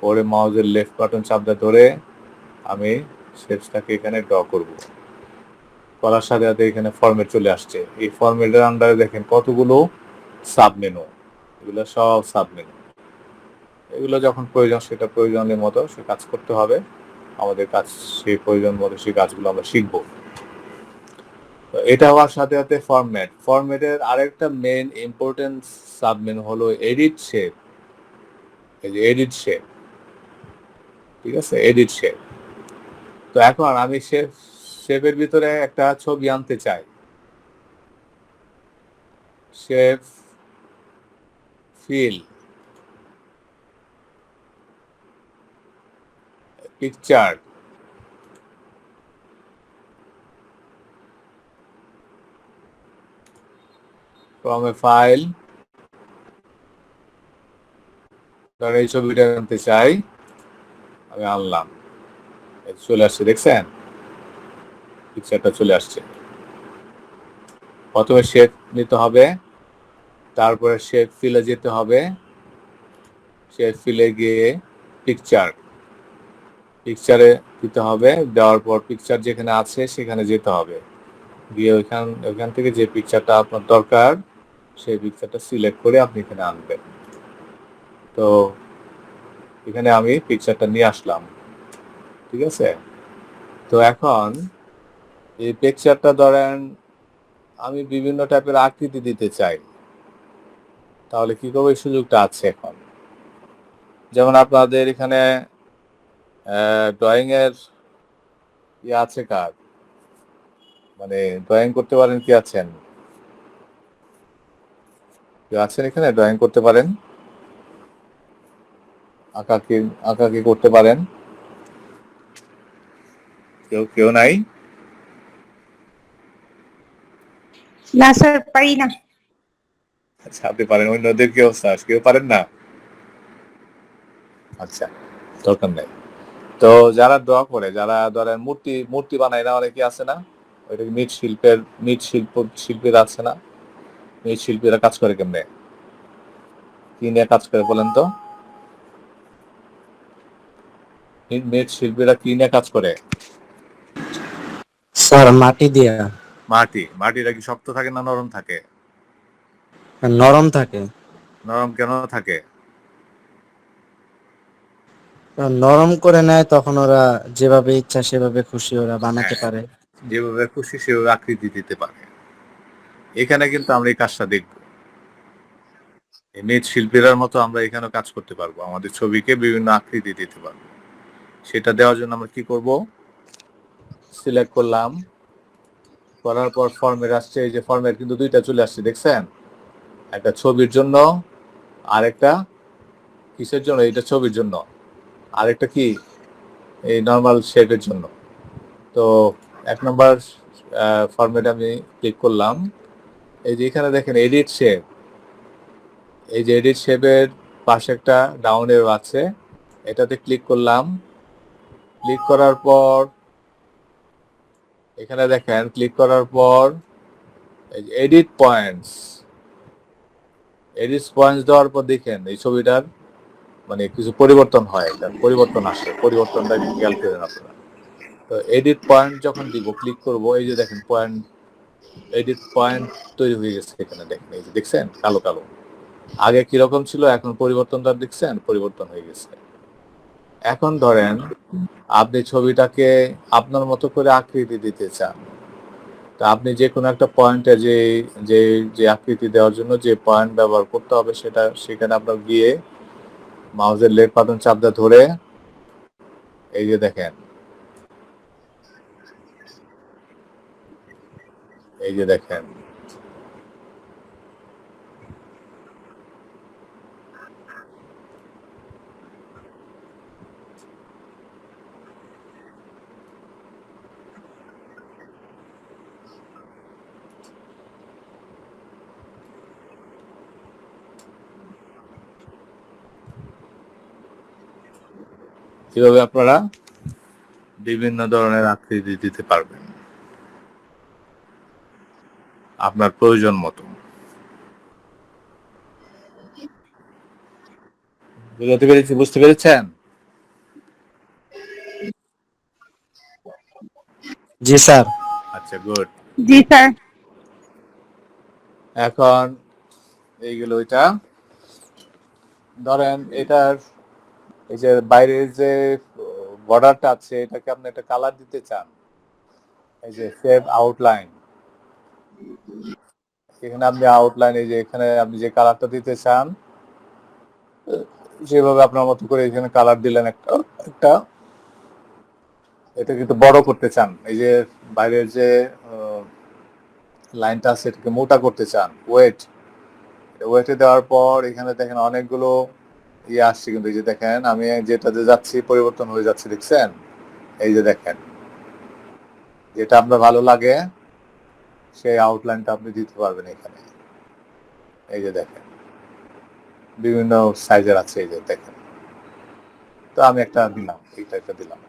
করে মাউসের লেফট বাটন চাপটা ধরে আমি শেপসটাকে এখানে ড্র করব। করার সাথে সাথে এখানে ফরম্যাট চলে আসছে। এই ফরম্যাটের আন্ডারে দেখেন কতগুলো সাব মেনু, এগুলো সব সাব মেনু। এগুলো যখন প্রয়োজন, সেটা প্রয়োজনের মতো সে কাজ করতে হবে। আমাদের কাজ সেই প্রয়োজন মতো সেই কাজগুলো আমরা শিখবো। তো এটা হওয়ার সাথে সাথে ফরম্যাটের আরেকটা মেইন ইম্পর্টেন্ট সাব মেনু হলো এডিট শেপ। এই যে এডিট শেপ, ঠিক আছে, এডিট শেপ। তো এখন আমি শেপের ভিতরে একটা ছবি আনতে চাই। Shape, fill, picture, from a file. ধর এই ছবিটা আনতে চাই, আমি আনলাম, চলে আসছে, দেখছেন পিকচারটা চলে আসছে। প্রথমে শেপ নিতে হবে, তারপরে শেপ ফিলে যেতে হবে, শেপ ফিলে গিয়ে পিকচারে দিতে হবে, দেওয়ার পর পিকচার যেখানে আছে সেখানে যেতে হবে, গিয়ে ওইখান থেকে যে পিকচারটা আপনার দরকার সেই পিকচারটা সিলেক্ট করে আপনি এখানে আনবেন। তো এখানে আমি পিকচারটা নিয়ে আসলাম, ঠিক আছে। তো এখন এই পিকচারটা ধরেন আমি বিভিন্ন টাইপের আকৃতি দিতে চাই, তাহলে কি করবো? এই সুযোগটা আছে এখন। যেমন আপনাদের এখানে ড্রয়িং এর ইয়ে আছে কার, মানে ড্রয়িং করতে পারেন কি আছেন? কেউ আছেন এখানে ড্রয়িং করতে পারেন? আঁকা কি করতে পারেন? কেউ নাই? না স্যার, পারি না। আচ্ছা, আপনি পারেন, অন্যদের কি অবস্থা, কেউ পারেন না? আচ্ছা, দরকার নেই। তো যারা দোয়া করে, যারা ধরেন মূর্তি মূর্তি বানায় না, অনেকে আছে না, ওইটা শিল্পীরা আছে না, মৃৎ শিল্পীরা কাজ করে কেমনে, কি নিয়ে কাজ করে বলেন তো? মৃৎ শিল্পীরা কি নিয়ে কাজ করে? স্যার মাটি দিয়া। মাটিটা কি শক্ত থাকে না নরম থাকে? নরম থাকে। নরম কেন থাকে? নরম করে নেয়, তখন ওরা যেভাবে ইচ্ছা সেভাবে খুশি ওরা বানাতে পারে। যেভাবে খুশি সেভাবে আকৃতি দিতে পারে। এখানে কিন্তু আমরা এই কাজটা দেখবো, এই মৃৎশিল্পীরার মতো আমরা এখানে কাজ করতে পারবো, আমাদের ছবিকে বিভিন্ন আকৃতি দিতে পারবো। সেটা দেওয়ার জন্য আমরা কি করব, সিলেক্ট করলাম, করার পর ফরম্যাট আসছে, এই যে ফরম্যাট কিন্তু দুইটা চলে আসছে, দেখছেন? একটা ছবির জন্য, আরেকটা কিসের জন্য, এটা ছবির জন্য, আরেকটা কি এই নর্মাল শেপের জন্য। তো 1 নম্বর ফরম্যাটে আমি ক্লিক করলাম, এই যে এখানে দেখেন এডিট শেপ, এই যে এডিট শেপের পাশে একটা ডাউন এরো আছে, এটাতে ক্লিক করলাম। ক্লিক করার পর এখানে দেখেন, ক্লিক করার পর এই যে এডিট পয়েন্টস দেওয়ার পর দেখেন এই ছবিটার মানে কিছু পরিবর্তন হয়, এটা পরিবর্তন আসে, পরিবর্তনটা একটু খেয়াল করেন আপনারা। তো এডিট পয়েন্ট যখন দিব, ক্লিক করব, এই যে দেখেন এডিট পয়েন্ট তৈরি হয়ে গেছে এখানে, দেখেন এই যে দেখছেন কালো কালো, আগে কিরকম ছিল এখন পরিবর্তনটা দেখছেন, পরিবর্তন হয়ে গেছে। এখন ধরেন আপনি ছবিটাকে আপনার মতো করে আকৃতি দিতে চান, তা আপনি যে কোনো একটা পয়েন্টে যে যে যে আকৃতি দেওয়ার জন্য যে পয়েন্ট ব্যবহার করতে হবে, সেটা সেখানে আপনার গিয়ে মাউসের লেফট বাটন চাপ দিয়ে ধরে এই যে দেখেন, এই যে দেখেন, কিভাবে আপনারা বিভিন্ন ধরনের আকৃতি দিতে পারবেন আপনার প্রয়োজন মতো। বুঝতে পেরেছেন? জি স্যার। আচ্ছা, গুড। জি স্যার। এখন এইগুলো, ওইটা ধরেন এটার এই যে বাইরের যে বর্ডারটা আছে, এটাকে আপনি একটা কালার দিতে চান, এই যে সেভ আউটলাইন, এখানে আপনি আউটলাইন, এই যে এখানে আপনি যে কালারটা দিতে চান সেভাবে আপনার মতো করে এখানে কালার দিলেন একটা একটা এটা কিন্তু বড় করতে চান, এই যে বাইরের যে লাইনটা আছে এটাকে মোটা করতে চান, ওয়েটে দেওয়ার পর এখানে দেখেন অনেকগুলো ইয়ে আসছে, কিন্তু এই যে দেখেন আমি যেটাতে যাচ্ছি পরিবর্তন হয়ে যাচ্ছে, দেখছেন? এই যে দেখেন, যেটা আপনার ভালো লাগে সেই আউটলাইনটা আপনি দিতে পারবেন এখানে। এই যে দেখেন বিভিন্ন সাইজের আছে, এই যে দেখেন, তো আমি একটা দিলাম, এইটা একটা দিলাম,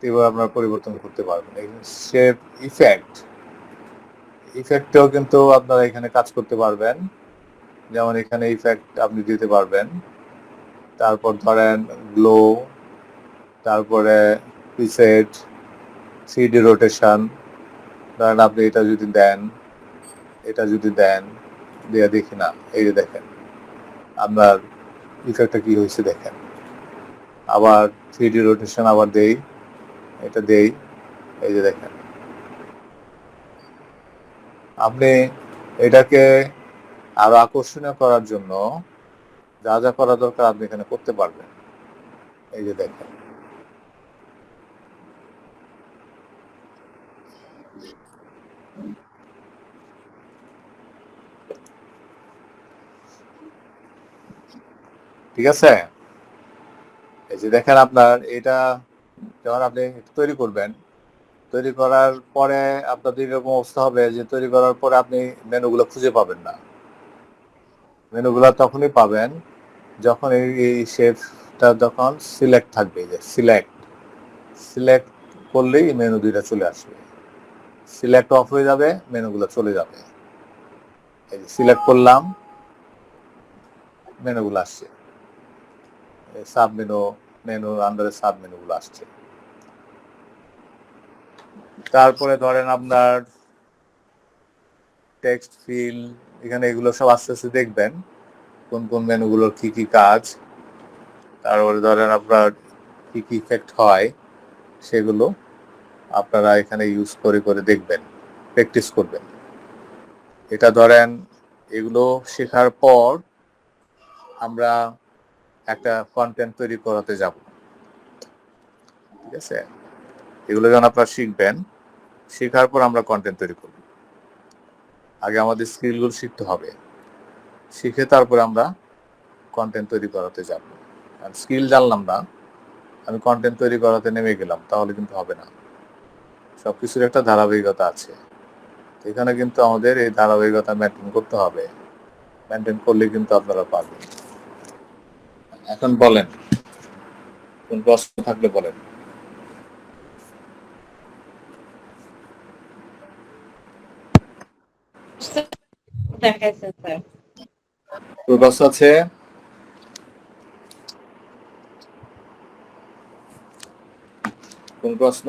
এবার আপনারা পরিবর্তন করতে পারবেন। শেপ ইফেক্টেও কিন্তু আপনারা এখানে কাজ করতে পারবেন, যেমন এখানে ইফেক্ট আপনি দিতে পারবেন, তারপর ধরেন গ্লো, তারপরে প্রিসেট, 3D রোটেশন, ধরেন আপনি এটা যদি দেন, দিয়ে দেখি না, এই যে দেখেন আপনার ইফেক্টটা কি হয়েছে দেখেন। আবার 3D রোটেশন আবার দেই, এটা দেই, এই যে দেখেন, আপনি এটাকে আরো আকর্ষণীয় করার জন্য যা যা করা দরকার আপনি এখানে করতে পারবেন। এই যে দেখেন, ঠিক আছে? এই যে দেখেন আপনার এটা যখন আপনি তৈরি করবেন, তৈরি করার পরে আপনাদের এরকম অবস্থা হবে যে তৈরি করার পরে আপনি মেনুগুলো খুঁজে পাবেন না, মেনুগুলো তখনই পাবেন যখন এই শেপটা যখন সিলেক্ট থাকবে, যে সিলেক্ট করলেই মেনু দুইটা চলে আসবে। সিলেক্ট অফ হয়ে যাবে, মেনুগুলো চলে যাবে। এই যে সিলেক্ট করলাম, মেনুগুলো আসছে, সাব মেনুর আন্ডারে সাব মেনুগুলো আসছে। তারপরে ধরেন আপনার টেক্সট ফিল, এখানে এগুলো সব আস্তে আস্তে দেখবেন কোন কোন মেনুগুলোর কি কি কাজ। তারপরে ধরেন আপনার কি কি ইফেক্ট হয় সেগুলো আপনারা এখানে ইউজ করে করে দেখবেন, প্র্যাকটিস করবেন। এটা ধরেন এগুলো শেখার পর আমরা একটা কন্টেন্ট তৈরি করাতে যাব, ঠিক আছে? এগুলো যখন আপনারা শিখবেন, শেখার পর আমরা কন্টেন্ট তৈরি করব। আগে আমাদের স্কিলগুলো শিখতে হবে, শিখে তারপরে আমরা কন্টেন্ট তৈরি করাতে যাব। আর স্কিল জানলাম না, আমি কন্টেন্ট তৈরি করাতে নেমে গেলাম, তাহলে কিন্তু হবে না। সবকিছুর একটা ধারাবাহিকতা আছে, এখানে কিন্তু আমাদের এই ধারাবাহিকতা মেনটেন করতে হবে। মেনটেন করলে কিন্তু আপনারা পারবেন। এখন বলেন, কোন প্রশ্ন থাকলে বলেন। দেখাইছে স্যার। কোন প্রশ্ন আছে? কোন প্রশ্ন?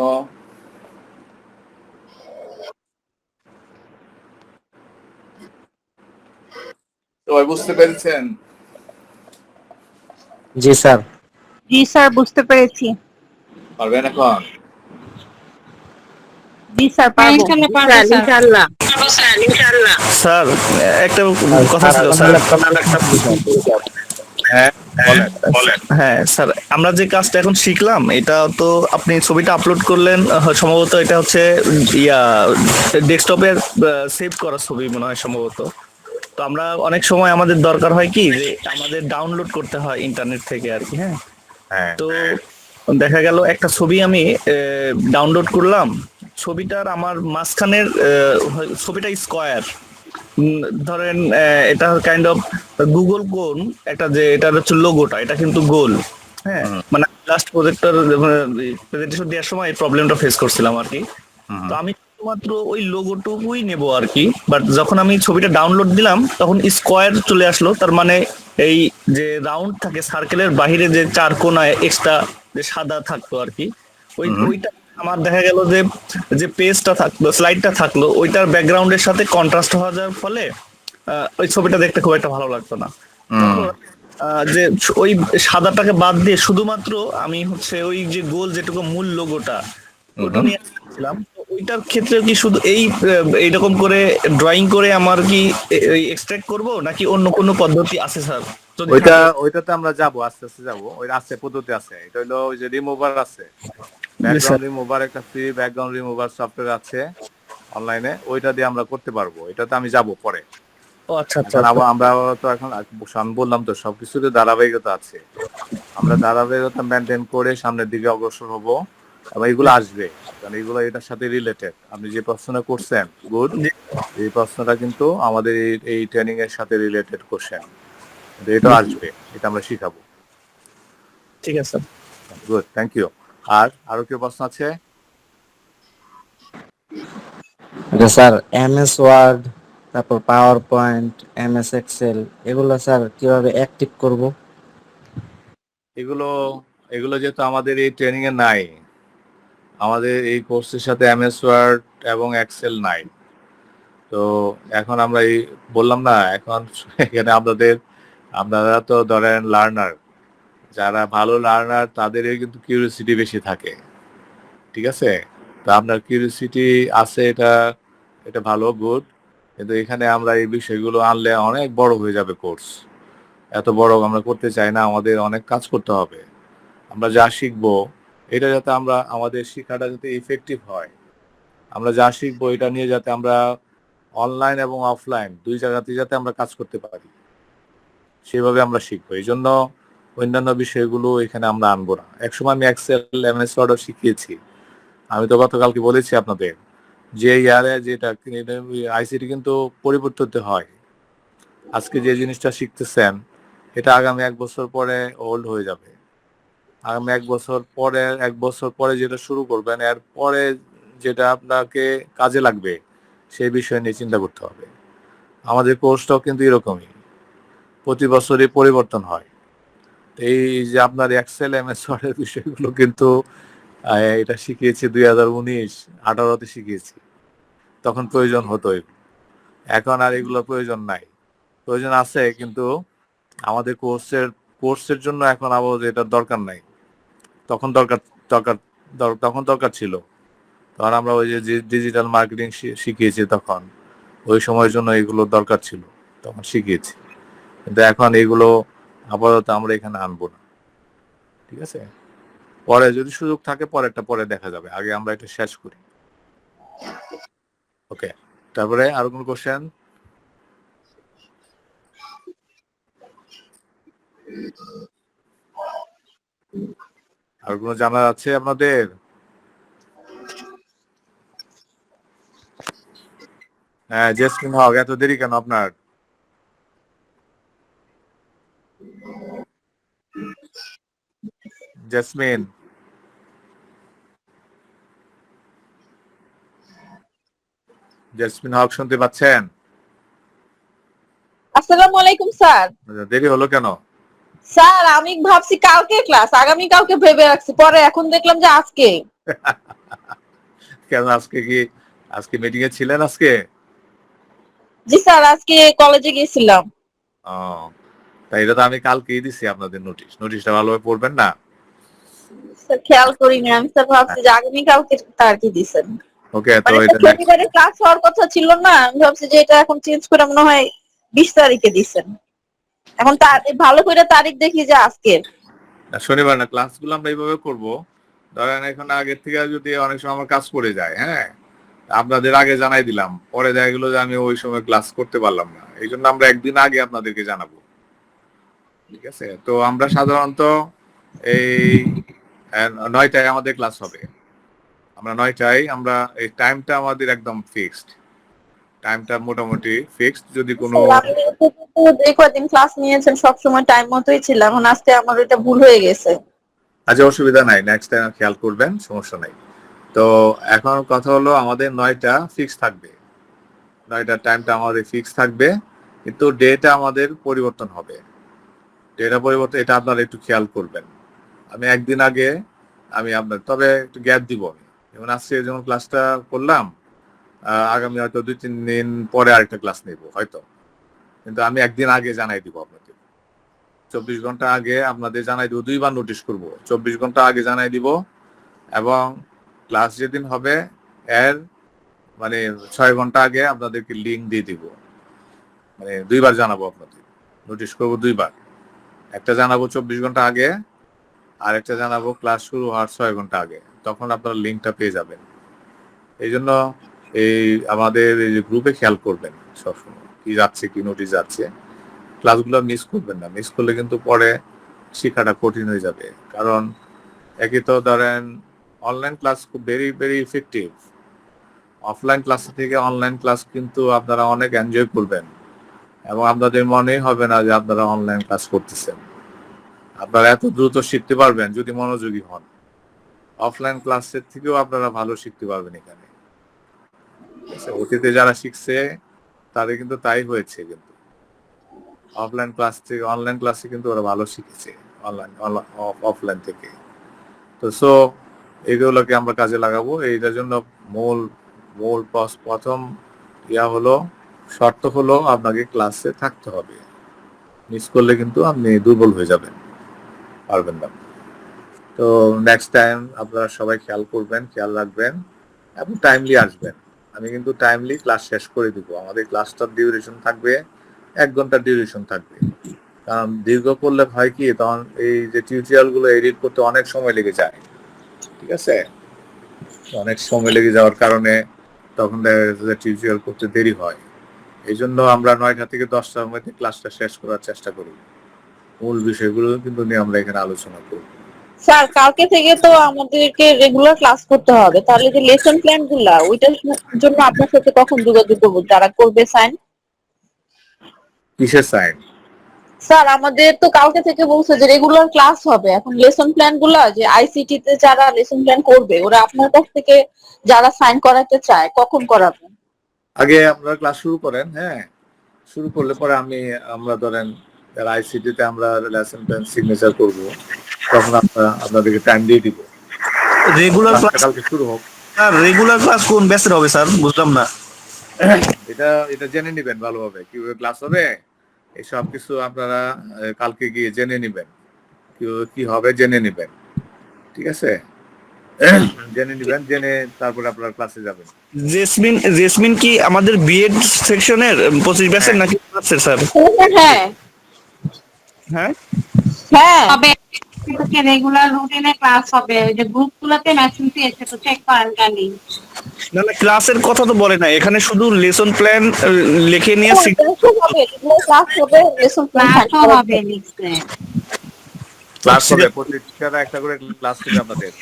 সবাই বুঝতে পেরেছেন? জি স্যার। জি স্যার, বুঝতে পেরেছি। পারবেন এখন? জি স্যার, হ্যাঁ, পারবো। ইনশাল্লাহ পারবো স্যার স্যার। ইনশাআল্লাহ। স্যার একটা কথা ছিল স্যার। হ্যাঁ বলেন। হ্যাঁ স্যার, আমরা যে কাজটা এখন শিখলাম এটা তো আপনি ছবিটা আপলোড করলেন, সম্ভবত এটা হচ্ছে ইয়া ডেস্কটপে সেভ করা ছবি মনে হয় সম্ভবত। তো আমরা অনেক সময় আমাদের দরকার হয় কি যে আমাদের ডাউনলোড করতে হয় ইন্টারনেট থেকে আর কি। হ্যাঁ, হ্যাঁ তো দেখা গেল একটা ছবি আমি ডাউনলোড করলাম, ছবিটার আমার মাঝখানের ছবিটা স্কোয়ার, ধরেন এটা কাইন্ড অফ গুগল কোন একটা, যে এটা হচ্ছে লোগোটা, এটা কিন্তু গোল। হ্যাঁ, মানে লাস্ট প্রজেক্টর প্রেজেন্টেশন দেওয়ার সময় এই প্রবলেমটা ফেস করছিলাম আর কি। তো আমি শুধুমাত্র ওই লোগোটুকুই নেব আর কি, বাট যখন আমি ছবিটা ডাউনলোড দিলাম তখন স্কোয়ার চলে আসলো। তার মানে এই যে রাউন্ড থাকে সার্কেলের বাহিরে যে চার কোনায় এক্সট্রা যে সাদা থাকতো আর কি, ওইটা আমার দেখা গেল যে যে পেজটা থাকলো, স্লাইডটা থাকলো, ওইটার ব্যাকগ্রাউন্ডের সাথে কন্ট্রাস্ট হওয়া যাওয়ার ফলে ওই ছবিটা দেখতে খুব একটা ভালো লাগতো না। তখন যে ওই সাদাটাকে বাদ দিয়ে শুধুমাত্র আমি হচ্ছে ওই যে গোল যেটুকু মূল লোগোটা ওটা নিয়ে আসছিলাম। তো ওইটার ক্ষেত্রে কি শুধু এইরকম করে ড্রয়িং করে আমার কি এক্সট্রাক্ট করব, নাকি অন্য কোনো পদ্ধতি আছে স্যার? যদি ওইটাতে আমরা যাবো, আস্তে আস্তে যাবো। ওই আছে, পদ্ধতি আছে। এটা হলো ওই যে রিমুভার আছে, ব্যাকগ্রাউন্ড রিমুভার, একটা ফ্রি ব্যাকগ্রাউন্ড রিমুভার সফটওয়্যার আছে অনলাইনে, ওইটা দিয়ে আমরা করতে পারবো। এটাতে আমি যাব পরে। ও আচ্ছা আচ্ছা। এখন আমরা তো এখন আমি বললাম তো সবকিছুতে ধারাবাহিকতা আছে। আমরা ধারাবাহিকতা মেনটেন করে সামনের দিকে অগ্রসর হব, এবং এগুলো আসবে, কারণ এগুলো এটার সাথে রিলেটেড। আপনি যে প্রশ্নটা করছেন, গুড, এই প্রশ্নটা কিন্তু আমাদের এই ট্রেনিং এর সাথে রিলেটেড কোশ্চেন, এটা আসবে, এটা আমরা শিখাবো। ঠিক আছে স্যার। Good, thank you. আরো কি প্রশ্ন আছে? এটা স্যার এমএস ওয়ার্ড, তারপর পাওয়ার পয়েন্ট, এমএস এক্সেল, এগুলো স্যার কিভাবে অ্যাক্টিভ করব? এগুলো এগুলো যেহেতু আমাদের এই ট্রেনিং এ নাই, আমাদের এই কোর্সের সাথে এমএস ওয়ার্ড এবং এক্সেল নাই, তো এখন আমরা এই বললাম না, এখন এখানে আপনারা তো ধরেন লার্নার, যারা ভালো লার্নার তাদেরই কিন্তু কিউরিওসিটি বেশি থাকে, ঠিক আছে? তো আপনার কিউরিওসিটি আছে, এটা ভালো, গুড। কিন্তু এখানে আমরা এই বিষয়গুলো আনলে অনেক বড় হয়ে যাবে কোর্স। এত বড় আমরা করতে চাই না, আমাদের অনেক কাজ করতে হবে। আমরা যা শিখবো এটা যাতে আমাদের শিক্ষাটা যাতে ইফেক্টিভ হয়, আমরা যা শিখবো এটা নিয়ে যাতে আমরা অনলাইন এবং অফলাইন দুই জায়গাতেই যাতে আমরা কাজ করতে পারি, সেভাবে আমরা শিখবো। এই জন্য অন্যান্য বিষয়গুলো এখানে আমরা আনবো না। একসময় আমি এক্সেল, এমএস ওয়ার্ডও শিখিয়েছি। আমি তো গতকালকে বলেছি আপনাদের যে ইয়ারে যেটা আইসিটি কিন্তু পরিবর্তিত হয়, আজকে যে জিনিসটা শিখতেছেন এটা আগামী 1 বছর পরে ওল্ড হয়ে যাবে। আগামী 1 বছর পরে যেটা শুরু করবেন এর পরে যেটা আপনাকে কাজে লাগবে সেই বিষয় নিয়ে চিন্তা করতে হবে। আমাদের কোর্সটাও কিন্তু এরকমই, প্রতি বছরই পরিবর্তন হয়। এই যে আপনার এক্সেল এমএস ওয়ার্ডের বিষয়গুলো কিন্তু এটা শিখিয়েছি 2019-18-তে শিখিয়েছি, তখন প্রয়োজন হতো। এখন আর এগুলোর প্রয়োজন নাই। প্রয়োজন আছে কিন্তু আমাদের কোর্সের জন্য এখন আবার এটার দরকার নাই। তখন দরকার দরকার তখন দরকার ছিল। তখন আমরা ওই যে ডিজিটাল মার্কেটিং শিখিয়েছি, তখন ওই সময়ের জন্য এগুলো দরকার ছিল, তখন শিখিয়েছি। কিন্তু এখন এগুলো আপাতত আমরা এখানে আনবো না, ঠিক আছে? পরে যদি সুযোগ থাকে পরেরটা পরে দেখা যাবে, আগে আমরা এটা শেষ করি। ওকে, তারপরে আরো কোনো কোশ্চেন? আর কোনো জানার আছে আপনাদের? হ্যাঁ, জেসমিন হক, এত দেরি কেন আপনার? জেসমিন, জেসমিন হক শুনতে পাচ্ছেন? আসসালামু আলাইকুম স্যার। দেরি হলো কেন? স্যার আমি ভাবছি কালকে ক্লাস, আগামী কালকে ভেবে রাখছি, পরে এখন দেখলাম যে আজকে। কেন আজকে মিটিং এ ছিলেন আজকে? জি স্যার, আজকে কলেজে গেছিলাম। ও, তাই এটা তো আমি কালকেই দিছি আপনাদের নোটিশটা ভালোভাবে পড়বেন না? স্যার খেয়াল করিনি আমি, স্যার ভাবছি যে আগামী কালকে তার কি দিছেন। ওকে, তো মানে এটা নেক্সট। শনিবারে ক্লাস হওয়ার কথা ছিল না, আমি ভাবছি যে এটা এখন চেঞ্জ করে মনে হয় 20 তারিখে দিছেন। এখন তার ভালো করে তারিখ দেখি যে আজকের। শনিবার না, ক্লাসগুলো আমরা এইভাবে করব। ধরেন এখন আগের থেকে যদি অনেক সময় আমার কাজ পড়ে যায়, হ্যাঁ, আপনাদের আগে জানাই দিলাম, পরে দেখা গেলো যে আমি ওই সময় ক্লাস করতে পারলাম না, এই জন্য আমরা একদিন আগে আপনাদেরকে জানাবো, ঠিক আছে? তো আমরা সাধারণত এই 9টায় আমাদের ক্লাস হবে। আমরা 9টায়, আমরা এই টাইমটা আমাদের একদম ফিক্সড, টাইমটা মোটামুটি ফিক্সড। যদি কোনো স্যার আমি কিন্তু যে কয়দিন ক্লাস নিয়েছেন সবসময় টাইম মতোই ছিলাম, এখন আজকে আমার এটা ভুল হয়ে গেছে। আচ্ছা, অসুবিধা নাই, নেক্সট টাইম খেয়াল করবেন, সমস্যা নাই। তো এখন কথা হলো আমাদের 9টা ফিক্স থাকবে, 9টার টাইমটা আমাদের ফিক্স থাকবে, কিন্তু ডেটা আমাদের পরিবর্তন হবে। ডেটা পরিবর্তন, এটা আপনারা একটু খেয়াল করবেন। আমি একদিন আগে আমি আপনার তবে একটু গ্যাপ দিব। আমি যেমন আজকে যেমন ক্লাসটা করলাম, আগামী হয়তো 2-3 দিন পরে আরেকটা ক্লাস নেব হয়তো, কিন্তু আমি একদিন আগে জানাই দিব আপনাদের। 24 ঘন্টা আগে আপনাদের জানাই দিব, 2বার নোটিশ করব, 24 ঘন্টা আগে জানাই দিব। এবং ক্লাস যেদিন হবে এর মানে 6 ঘন্টা আগে আপনাদেরকে লিঙ্ক দিয়ে দিব। মানে 2বার জানাবো আপনাদের, নোটিশ করব 2বার। একটা জানাবো 24 ঘন্টা আগে, আর একটা জানাবো ক্লাস শুরু হওয়ার 6 ঘন্টা আগে, তখন আপনারা লিঙ্কটা পেয়ে যাবেন। এই জন্য এই আমাদের এই যে গ্রুপে খেয়াল করবেন সবসময় কি যাচ্ছে, কি নোটিশ যাচ্ছে। ক্লাসগুলো মিস করবেন না, মিস করলে কিন্তু পরে শেখাটা কঠিন হয়ে যাবে। কারণ একই তো ধরেন অনলাইন ক্লাস খুব very very effective, offline class থেকে অনলাইন ক্লাস কিন্তু আপনারা অনেক এনজয় করবেন, এবং আপনাদের মনেই হবে না যে আপনারা অনলাইন ক্লাস করতেছেন। আপনারা এত দ্রুত শিখতে পারবেন যদি মনোযোগী হন। অফলাইন ক্লাসের থেকেও আপনারা ভালো শিখতে পারবেন এখানে। অতীতে যারা শিখছে তাদের কিন্তু তাই হয়েছে, কিন্তু অফলাইন ক্লাস থেকে অনলাইন ক্লাসে কিন্তু ওরা ভালো শিখেছে অফলাইন থেকে। তো সো এগুলোকে আমরা কাজে লাগাবো। এইটার জন্য মূল মূল প্রথম হলো, শর্ত হলো আপনাকে ক্লাসে থাকতে হবে। মিস করলে কিন্তু আপনি দুর্বল হয়ে যাবেন, পারবেন না। তো নেক্সট টাইম আপনারা সবাই খেয়াল করবেন, খেয়াল রাখবেন এবং টাইমলি আসবেন। আমি কিন্তু টাইমলি ক্লাস শেষ করে দিব। আমাদের ক্লাসটার ডিউরেশন থাকবে 1 ঘন্টার ডিউরেশন থাকবে। কারণ দীর্ঘ করলে হয় কি, তখন এই যে টিউটোরিয়াল গুলো এডিট করতে অনেক সময় লেগে যায়, ঠিক আছে? অনেক সময় লেগে যাওয়ার কারণে তখন দেখা যাচ্ছে যে টিউটোরিয়াল করতে দেরি হয়। এই জন্য আমরা 9টা থেকে 10টার মধ্যে ক্লাসটা শেষ করার চেষ্টা করি। মূল বিষয়গুলো কিন্তু নিয়ে আমরা এখানে আলোচনা করব। স্যার কালকে থেকে তো আমাদেরকে রেগুলার ক্লাস করতে হবে, তাহলে যে লেসন প্ল্যান গুলা ওইটার জন্য আপনার সাথে কখন যোগাযোগ করবো, যারা করবে সাইন? কিসের সাইন? স্যার আমাদের তো কালকে থেকে বলছে যে রেগুলার ক্লাস হবে, এখন লেসন প্ল্যান গুলা যে আইসিটি তে যারা লেসন প্ল্যান করবে ওরা আপনার কাছ থেকে যারা সাইন করাতে চায় কখন করাবেন? আগে আপনারা ক্লাস শুরু করেন, হ্যাঁ, শুরু করলে পরে আমরা ধরেন যারা আইসিটি তে আমরা লেসন প্ল্যান সিগনেচার করব, তখন আপনাদেরকে টাইম দিয়ে দিব। রেগুলার ক্লাস, কালকে শুরু হোক। স্যার রেগুলার ক্লাস কোন ব্যাচের হবে স্যার, বুঝলাম না। এটা জেনে নিবেন ভালোভাবে কিভাবে ক্লাস হবে, এই সব কিছু আপনারা কালকে গিয়ে জেনে নিবেন, কি হবে জেনে নিবেন, ঠিক আছে? জেনে নিবেন, জেনে তারপরে আপনারা ক্লাসে যাবেন। জেসমিন কি আমাদের বিএড সেকশনের 25 ব্যাচের নাকি ক্লাসের স্যার? হ্যাঁ হ্যাঁ হ্যাঁ তবে রেগুলার রুটিনে ক্লাস হবে, ওই যে গ্রুপগুলোতে মেসেজ এসে তো চেক করেন জানি। না না, ক্লাসের কথা তো বলে না, এখানে শুধু লেসন প্ল্যান লিখে নিয়ে হবে, ক্লাস হবে, লেসন প্ল্যান ক্লাসও হবে লিখছে। ক্লাস হবে, প্রতিটা একটা করে ক্লাস হবে আপনাদের,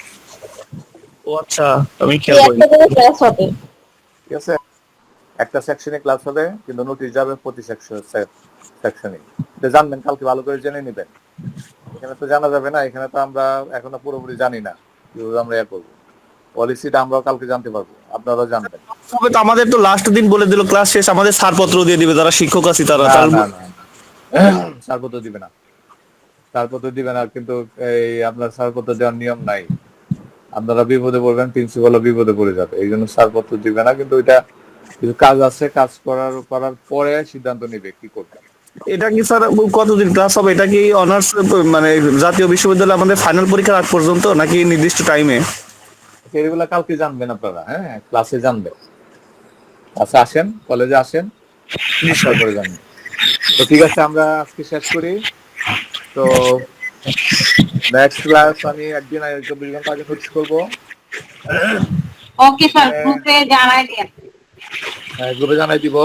ও আচ্ছা, আমি খেয়াল করিনি। একটা করে ক্লাস হবে। ঠিক আছে? একটা সেকশনে ক্লাস হবে, কিন্তু নোটিশ যাবে প্রতি সেকশনে। এটা জানবেন, কালকে ভালো করে জেনে নেবেন। এখানে তো জানা যাবে না, এখানে তো আমরা এখনো পুরোপুরি জানি না কিভাবে আমরা করবো। পলিসিটা আমরাও কালকে জানতে পারবো, আপনারাও জানবেন। তবে তো আমাদের তো লাস্ট দিন বলে দিল ক্লাস শেষ, আমাদের ছাড়পত্র দিয়ে দিবে যারা শিক্ষক আছে তারা। ছাড়পত্র দিবে না, ছাড়পত্র দিবে না, কিন্তু এই আপনার ছাড়পত্র দেওয়ার নিয়ম নাই। আপনারা বিপদে পড়বেন, প্রিন্সিপালও বিপদে পড়ে যাবে, এই জন্য ছাড়পত্র দিবে না। কিন্তু এটা কিছু কাজ আছে, কাজ করার পরে সিদ্ধান্ত নিবে কি করবে। এটা কি স্যার কতদিন ক্লাস হবে? এটা কি অনার্স মানে জাতীয় বিশ্ববিদ্যালয় আমাদের ফাইনাল পরীক্ষার আগ পর্যন্ত নাকি নির্দিষ্ট টাইমে? এগুলা কালকে জানবেন আপনারা, হ্যাঁ, ক্লাসে জানবেন। ক্লাসে আসেন, কলেজে আসেন, তারপরে জানবেন। তো ঠিক আছে, আমরা আজকে শেষ করি। তো নেক্সট ক্লাস আমি একদিন 24 ঘন্টা আগে নোটিস করবো। ওকে স্যার, গ্রুপে জানাই দিন। গ্রুপে জানাই দিব।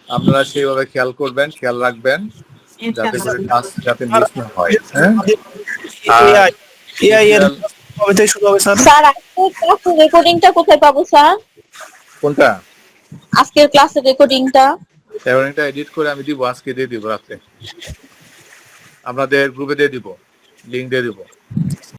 আপনারা সেইভাবে খেয়াল করবেন, খেয়াল রাখবেন যাতে করে ক্লাস যাতে মিস না হয়। হ্যাঁ, এআই এর কবে থেকে শুরু হবে স্যার? স্যার আজকের ক্লাসের রেকর্ডিংটা কোথায় পাবো স্যার? কোনটা? আজকের ক্লাসের রেকর্ডিংটা এটা এডিট করে আমি দিব, আজকে দিয়ে দিব রাতে, আপনাদের গ্রুপে দিয়ে দিব, লিংক দিয়ে দিব।